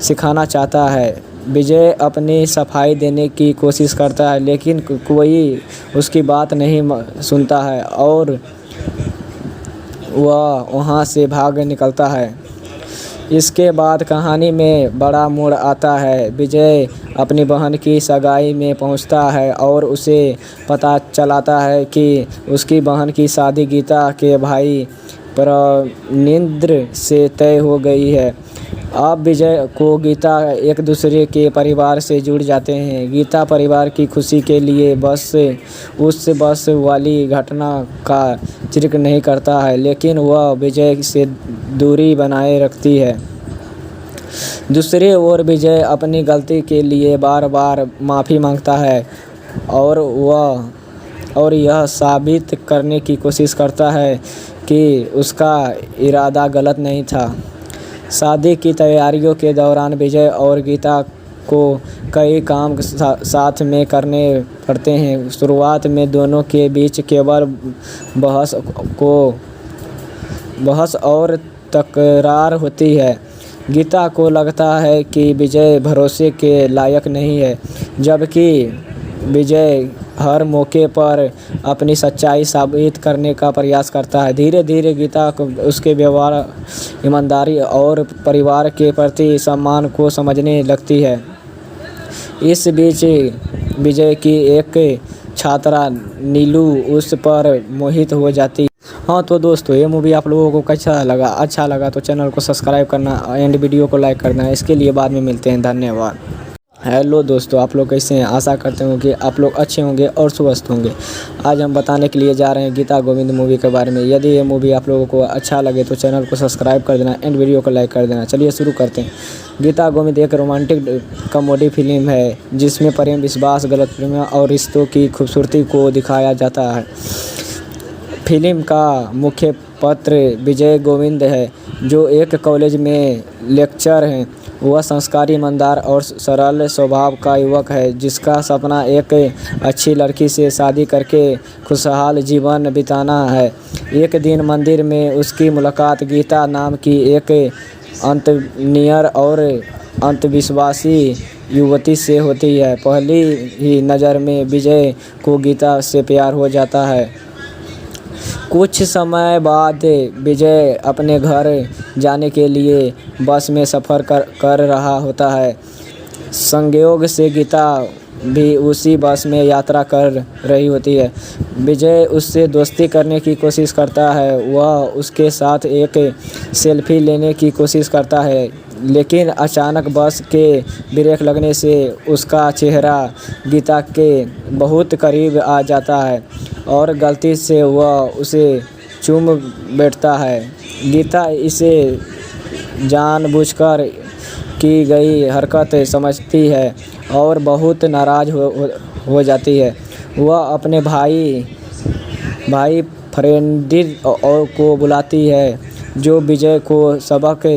सिखाना चाहता है। विजय अपनी सफाई देने की कोशिश करता है, लेकिन कोई उसकी बात नहीं सुनता है और वह वहाँ से भाग निकलता है। इसके बाद कहानी में बड़ा मोड़ आता है। विजय अपनी बहन की सगाई में पहुंचता है और उसे पता चलाता है कि उसकी बहन की शादी गीता के भाई प्रनिंद्र से तय हो गई है। अब विजय को गीता एक दूसरे के परिवार से जुड़ जाते हैं। गीता परिवार की खुशी के लिए उस बस वाली घटना का जिक्र नहीं करता है, लेकिन वह विजय से दूरी बनाए रखती है। दूसरी ओर विजय अपनी गलती के लिए बार बार माफ़ी मांगता है और यह साबित करने की कोशिश करता है कि उसका इरादा गलत नहीं था। शादी की तैयारियों के दौरान विजय और गीता को कई काम साथ में करने पड़ते हैं। शुरुआत में दोनों के बीच केवल बहस और तकरार होती है। गीता को लगता है कि विजय भरोसे के लायक नहीं है, जबकि विजय हर मौके पर अपनी सच्चाई साबित करने का प्रयास करता है। धीरे धीरे गीता को उसके व्यवहार, ईमानदारी और परिवार के प्रति सम्मान को समझने लगती है। इस बीच विजय की एक छात्रा नीलू उस पर मोहित हो जाती है। हाँ तो दोस्तों, ये मूवी आप लोगों को कैसा लगा? अच्छा लगा तो चैनल को सब्सक्राइब करना एंड वीडियो को लाइक करना। इसके लिए बाद में मिलते हैं। धन्यवाद। हेलो दोस्तों, आप लोग कैसे हैं? आशा करते हूँ कि आप लोग अच्छे होंगे और स्वस्थ होंगे। आज हम बताने के लिए जा रहे हैं गीता गोविंद मूवी के बारे में। यदि ये मूवी आप लोगों को अच्छा लगे तो चैनल को सब्सक्राइब कर देना एंड वीडियो को लाइक कर देना। चलिए शुरू करते हैं। गीता गोविंद एक रोमांटिक कॉमेडी फिल्म है जिसमें प्रेम, विश्वास, गलतफहमियां और रिश्तों की खूबसूरती को दिखाया जाता है। फिल्म का मुख्य पात्र विजय गोविंद है, जो एक कॉलेज में लेक्चरर हैं। वह संस्कारी, ईमानदार और सरल स्वभाव का युवक है जिसका सपना एक अच्छी लड़की से शादी करके खुशहाल जीवन बिताना है। एक दिन मंदिर में उसकी मुलाकात गीता नाम की एक अंतर्नियर और अंधविश्वासी युवती से होती है। पहली ही नज़र में विजय को गीता से प्यार हो जाता है। कुछ समय बाद विजय अपने घर जाने के लिए बस में सफ़र कर रहा होता है। संयोग से गीता भी उसी बस में यात्रा कर रही होती है। विजय उससे दोस्ती करने की कोशिश करता है। वह उसके साथ एक सेल्फी लेने की कोशिश करता है, लेकिन अचानक बस के ब्रेक लगने से उसका चेहरा गीता के बहुत करीब आ जाता है और गलती से वह उसे चूम बैठता है। गीता इसे जानबूझकर की गई हरकत समझती है और बहुत नाराज़ हो जाती है। वह अपने भाई फ्रेडरिक को बुलाती है जो विजय को सबक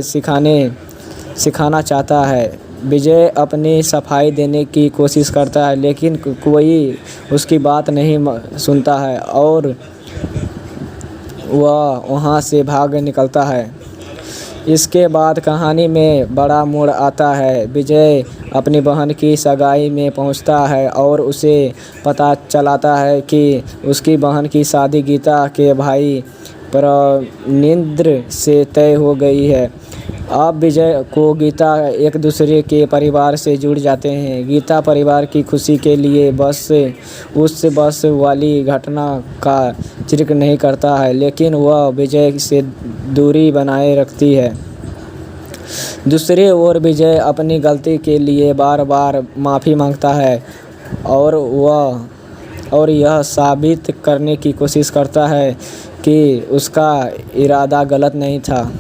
सिखाना चाहता है। विजय अपनी सफाई देने की कोशिश करता है, लेकिन कोई उसकी बात नहीं सुनता है और वह वहाँ से भाग निकलता है। इसके बाद कहानी में बड़ा मोड़ आता है। विजय अपनी बहन की सगाई में पहुंचता है और उसे पता चलाता है कि उसकी बहन की शादी गीता के भाई प्रणींद्र से तय हो गई है। अब विजय को गीता एक दूसरे के परिवार से जुड़ जाते हैं। गीता परिवार की खुशी के लिए उस बस वाली घटना का जिक्र नहीं करता है, लेकिन वह विजय से दूरी बनाए रखती है। दूसरी ओर विजय अपनी गलती के लिए बार बार माफ़ी मांगता है और यह साबित करने की कोशिश करता है कि उसका इरादा गलत नहीं था।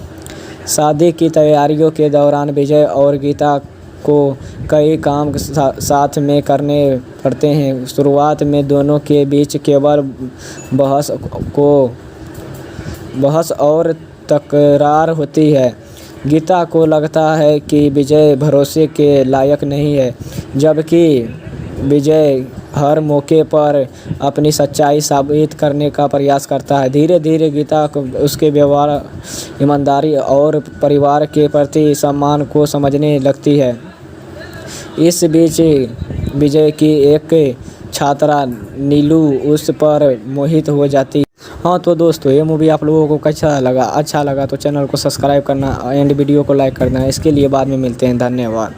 शादी की तैयारियों के दौरान विजय और गीता को कई काम साथ में करने पड़ते हैं। शुरुआत में दोनों के बीच केवल बहस और तकरार होती है। गीता को लगता है कि विजय भरोसे के लायक नहीं है, जबकि विजय हर मौके पर अपनी सच्चाई साबित करने का प्रयास करता है। धीरे धीरे गीता को उसके व्यवहार, ईमानदारी और परिवार के प्रति सम्मान को समझने लगती है। इस बीच विजय की एक छात्रा नीलू उस पर मोहित हो जाती है। हाँ तो दोस्तों, ये मूवी आप लोगों को कैसा लगा? अच्छा लगा तो चैनल को सब्सक्राइब करना एंड वीडियो को लाइक करना। इसके लिए बाद में मिलते हैं। धन्यवाद।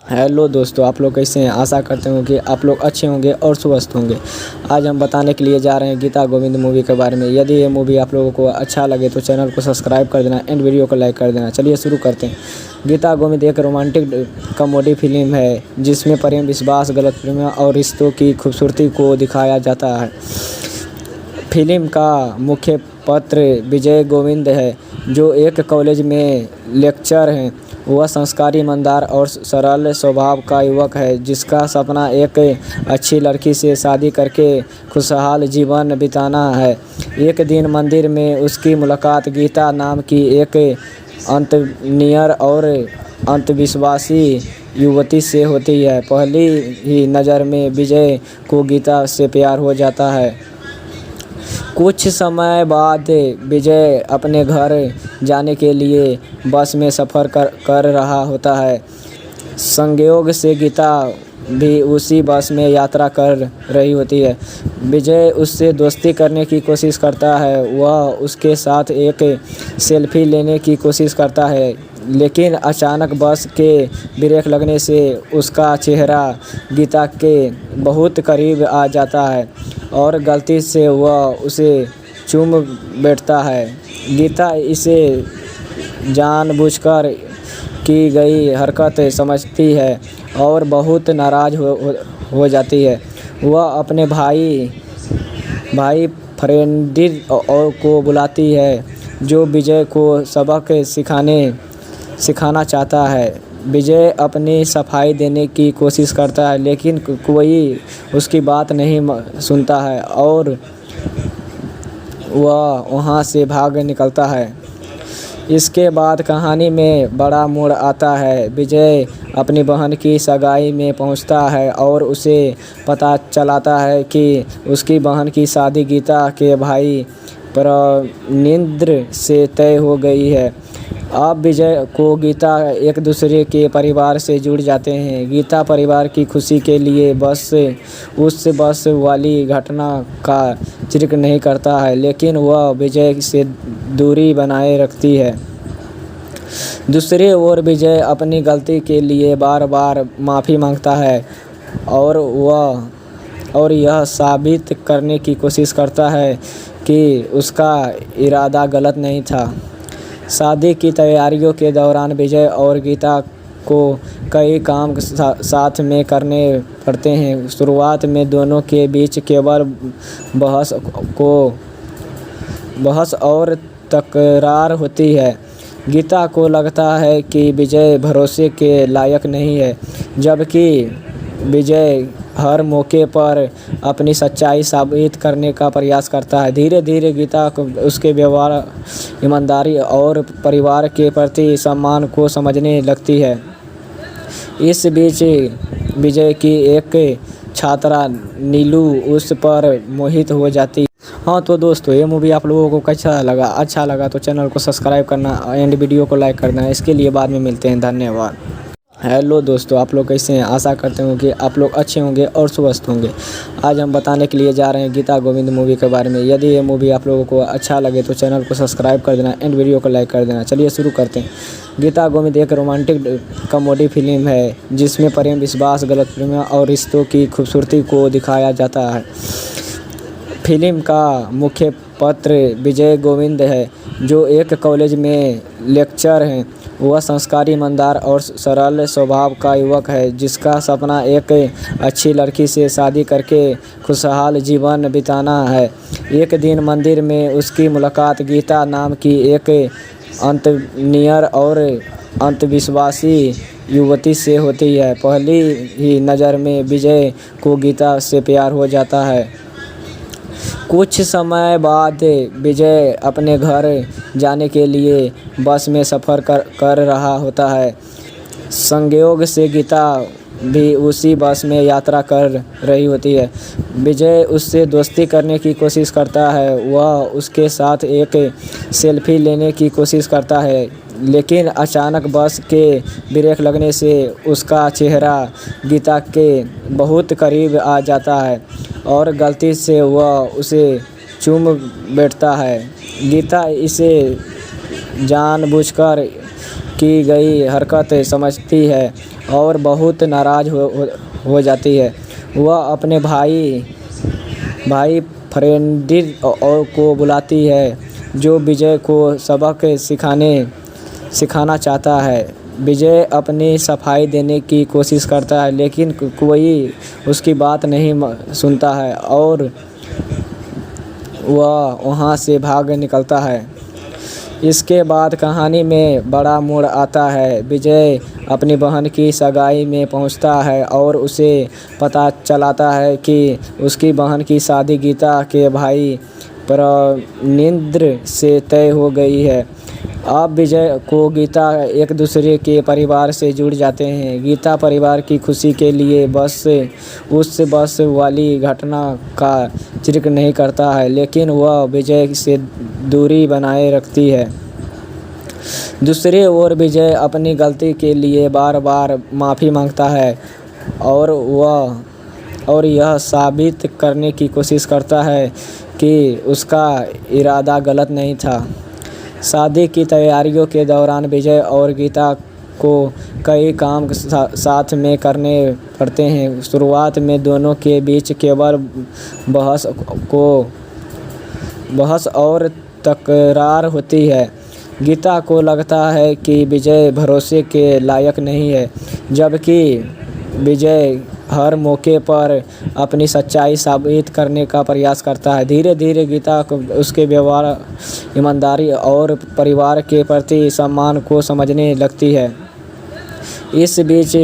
हेलो दोस्तों, आप लोग कैसे हैं? आशा करते हैं कि आप लोग अच्छे होंगे और स्वस्थ होंगे। आज हम बताने के लिए जा रहे हैं गीता गोविंद मूवी के बारे में। यदि ये मूवी आप लोगों को अच्छा लगे तो चैनल को सब्सक्राइब कर देना एंड वीडियो को लाइक कर देना। चलिए शुरू करते हैं। गीता गोविंद एक रोमांटिक कॉमेडी फिल्म है जिसमें प्रेम, विश्वास, गलतफहमियां और रिश्तों की खूबसूरती को दिखाया जाता है। फिल्म का मुख्य पात्र विजय गोविंद है, जो एक कॉलेज में लेक्चरर हैं। वह संस्कारी, ईमानदार और सरल स्वभाव का युवक है जिसका सपना एक अच्छी लड़की से शादी करके खुशहाल जीवन बिताना है। एक दिन मंदिर में उसकी मुलाकात गीता नाम की एक अंतर्नियर और अंधविश्वासी युवती से होती है। पहली ही नज़र में विजय को गीता से प्यार हो जाता है। कुछ समय बाद विजय अपने घर जाने के लिए बस में सफ़र कर रहा होता है। संयोग से गीता भी उसी बस में यात्रा कर रही होती है। विजय उससे दोस्ती करने की कोशिश करता है। वह उसके साथ एक सेल्फी लेने की कोशिश करता है, लेकिन अचानक बस के ब्रेक लगने से उसका चेहरा गीता के बहुत करीब आ जाता है और गलती से वह उसे चूम बैठता है। गीता इसे जानबूझकर की गई हरकत समझती है और बहुत नाराज़ हो जाती है। वह अपने भाई फ्रेडरिक को बुलाती है जो विजय को सबक सिखाना चाहता है। विजय अपनी सफाई देने की कोशिश करता है, लेकिन कोई उसकी बात नहीं सुनता है और वह वहाँ से भाग निकलता है। इसके बाद कहानी में बड़ा मोड़ आता है। विजय अपनी बहन की सगाई में पहुंचता है और उसे पता चलाता है कि उसकी बहन की शादी गीता के भाई प्रणींद्र से तय हो गई है। अब विजय को गीता एक दूसरे के परिवार से जुड़ जाते हैं। गीता परिवार की खुशी के लिए उस बस वाली घटना का जिक्र नहीं करता है, लेकिन वह विजय से दूरी बनाए रखती है। दूसरी ओर विजय अपनी गलती के लिए बार बार माफ़ी मांगता है और यह साबित करने की कोशिश करता है कि उसका इरादा गलत नहीं था। शादी की तैयारियों के दौरान विजय और गीता को कई काम साथ में करने पड़ते हैं। शुरुआत में दोनों के बीच केवल बहस और तकरार होती है। गीता को लगता है कि विजय भरोसे के लायक नहीं है, जबकि विजय हर मौके पर अपनी सच्चाई साबित करने का प्रयास करता है। धीरे धीरे गीता को उसके व्यवहार, ईमानदारी और परिवार के प्रति सम्मान को समझने लगती है। इस बीच विजय की एक छात्रा नीलू उस पर मोहित हो जाती है। हाँ तो दोस्तों, ये मूवी आप लोगों को कैसा लगा? अच्छा लगा तो चैनल को सब्सक्राइब करना एंड वीडियो को लाइक करना। इसके लिए बाद में मिलते हैं। धन्यवाद। हेलो दोस्तों, आप लोग कैसे हैं? आशा करते हूँ कि आप लोग अच्छे होंगे और स्वस्थ होंगे। आज हम बताने के लिए जा रहे हैं गीता गोविंद मूवी के बारे में। यदि ये मूवी आप लोगों को अच्छा लगे तो चैनल को सब्सक्राइब कर देना एंड वीडियो को लाइक कर देना। चलिए शुरू करते हैं। गीता गोविंद एक रोमांटिक कॉमेडी फिल्म है जिसमें प्रेम, विश्वास, गलतफहमियां और रिश्तों की खूबसूरती को दिखाया जाता है। फिल्म का मुख्य पात्र विजय गोविंद है, जो एक कॉलेज में लेक्चरर हैं। वह संस्कारी, ईमानदार और सरल स्वभाव का युवक है, जिसका सपना एक अच्छी लड़की से शादी करके खुशहाल जीवन बिताना है। एक दिन मंदिर में उसकी मुलाकात गीता नाम की एक अंतर्नियर और अंधविश्वासी युवती से होती है। पहली ही नज़र में विजय को गीता से प्यार हो जाता है। कुछ समय बाद विजय अपने घर जाने के लिए बस में सफ़र कर रहा होता है। संयोग से गीता भी उसी बस में यात्रा कर रही होती है। विजय उससे दोस्ती करने की कोशिश करता है। वह उसके साथ एक सेल्फी लेने की कोशिश करता है, लेकिन अचानक बस के ब्रेक लगने से उसका चेहरा गीता के बहुत करीब आ जाता है और गलती से वह उसे चूम बैठता है। गीता इसे जानबूझकर की गई हरकत समझती है और बहुत नाराज़ हो जाती है। वह अपने भाई फ्रेंडिर को बुलाती है, जो विजय को सबक सिखाना चाहता है। विजय अपनी सफाई देने की कोशिश करता है, लेकिन कोई उसकी बात नहीं सुनता है और वह वहाँ से भाग निकलता है। इसके बाद कहानी में बड़ा मोड़ आता है। विजय अपनी बहन की सगाई में पहुंचता है और उसे पता चलाता है कि उसकी बहन की शादी गीता के भाई प्रणींद्र से तय हो गई है। अब विजय को गीता एक दूसरे के परिवार से जुड़ जाते हैं। गीता परिवार की खुशी के लिए उस बस वाली घटना का जिक्र नहीं करता है, लेकिन वह विजय से दूरी बनाए रखती है। दूसरी ओर विजय अपनी गलती के लिए बार बार माफ़ी मांगता है और यह साबित करने की कोशिश करता है कि उसका इरादा गलत नहीं था। शादी की तैयारियों के दौरान विजय और गीता को कई काम साथ में करने पड़ते हैं। शुरुआत में दोनों के बीच केवल बहस और तकरार होती है। गीता को लगता है कि विजय भरोसे के लायक नहीं है, जबकि विजय हर मौके पर अपनी सच्चाई साबित करने का प्रयास करता है। धीरे धीरे गीता को उसके व्यवहार, ईमानदारी और परिवार के प्रति सम्मान को समझने लगती है। इस बीच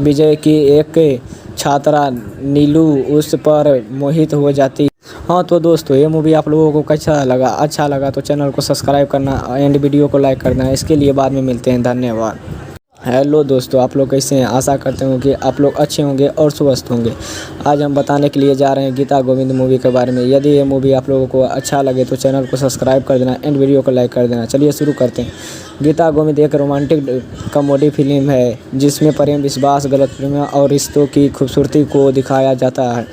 विजय की एक छात्रा नीलू उस पर मोहित हो जाती है। हाँ तो दोस्तों ये मूवी आप लोगों को कैसा लगा, अच्छा लगा तो चैनल को सब्सक्राइब करना एंड वीडियो को लाइक करना। इसके लिए बाद में मिलते हैं, धन्यवाद। हेलो दोस्तों, आप लोग कैसे हैं? आशा करते हूँ कि आप लोग अच्छे होंगे और स्वस्थ होंगे। आज हम बताने के लिए जा रहे हैं गीता गोविंद मूवी के बारे में। यदि ये मूवी आप लोगों को अच्छा लगे तो चैनल को सब्सक्राइब कर देना एंड वीडियो को लाइक कर देना। चलिए शुरू करते हैं। गीता गोविंद एक रोमांटिक कॉमेडी फिल्म है जिसमें प्रेम, विश्वास, गलतफहमियां और रिश्तों की खूबसूरती को दिखाया जाता है।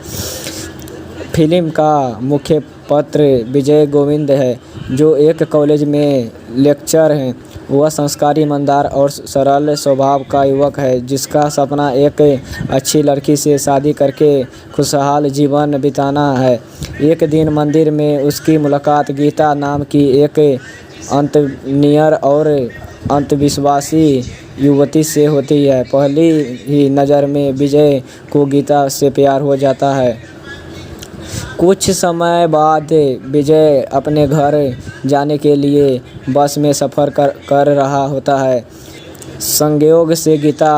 फिल्म का मुख्य पात्र विजय गोविंद है, जो एक कॉलेज में लेक्चर हैं। वह संस्कारी, ईमानदार और सरल स्वभाव का युवक है जिसका सपना एक अच्छी लड़की से शादी करके खुशहाल जीवन बिताना है। एक दिन मंदिर में उसकी मुलाकात गीता नाम की एक अंतर्नियर और अंधविश्वासी युवती से होती है। पहली ही नज़र में विजय को गीता से प्यार हो जाता है। कुछ समय बाद विजय अपने घर जाने के लिए बस में सफ़र कर रहा होता है। संयोग से गीता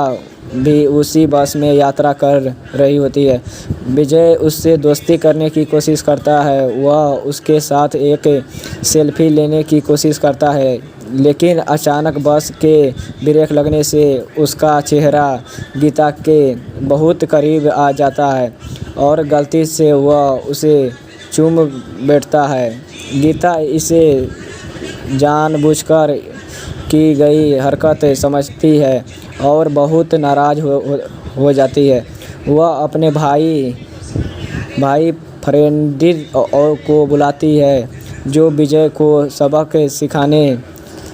भी उसी बस में यात्रा कर रही होती है। विजय उससे दोस्ती करने की कोशिश करता है। वह उसके साथ एक सेल्फी लेने की कोशिश करता है, लेकिन अचानक बस के ब्रेक लगने से उसका चेहरा गीता के बहुत करीब आ जाता है और गलती से वह उसे चूम बैठता है। गीता इसे जानबूझकर की गई हरकत समझती है और बहुत नाराज़ हो जाती है। वह अपने भाई फ्रेंडिर को बुलाती है, जो विजय को सबक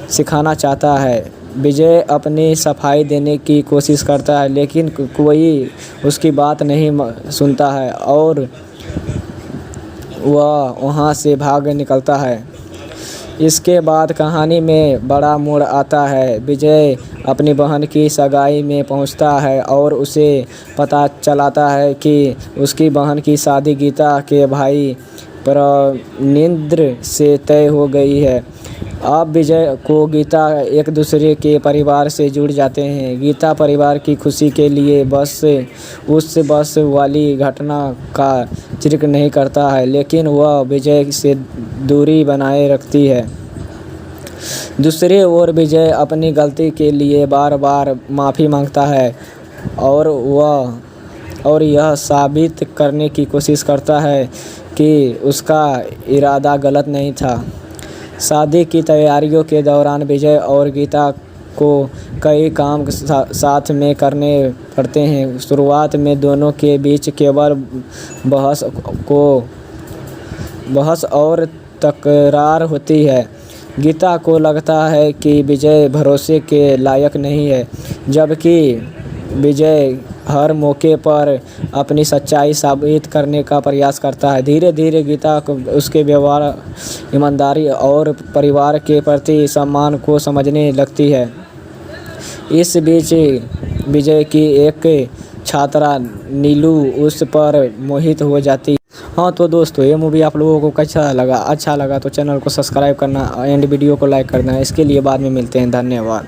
सिखाना चाहता है। विजय अपनी सफाई देने की कोशिश करता है, लेकिन कोई उसकी बात नहीं सुनता है और वह वहाँ से भाग निकलता है। इसके बाद कहानी में बड़ा मोड़ आता है। विजय अपनी बहन की सगाई में पहुंचता है और उसे पता चलाता है कि उसकी बहन की शादी गीता के भाई प्रनिंद्र से तय हो गई है। अब विजय को गीता एक दूसरे के परिवार से जुड़ जाते हैं। गीता परिवार की खुशी के लिए उस बस वाली घटना का जिक्र नहीं करता है, लेकिन वह विजय से दूरी बनाए रखती है। दूसरी ओर विजय अपनी गलती के लिए बार बार माफ़ी मांगता है और यह साबित करने की कोशिश करता है कि उसका इरादा गलत नहीं था। शादी की तैयारियों के दौरान विजय और गीता को कई काम साथ में करने पड़ते हैं। शुरुआत में दोनों के बीच केवल बहस और तकरार होती है। गीता को लगता है कि विजय भरोसे के लायक नहीं है, जबकि विजय हर मौके पर अपनी सच्चाई साबित करने का प्रयास करता है। धीरे धीरे गीता को उसके व्यवहार, ईमानदारी और परिवार के प्रति सम्मान को समझने लगती है। इस बीच विजय की एक छात्रा नीलू उस पर मोहित हो जाती है। हाँ तो दोस्तों ये मूवी आप लोगों को कैसा लगा, अच्छा लगा तो चैनल को सब्सक्राइब करना एंड वीडियो को लाइक करना। इसके लिए बाद में मिलते हैं, धन्यवाद।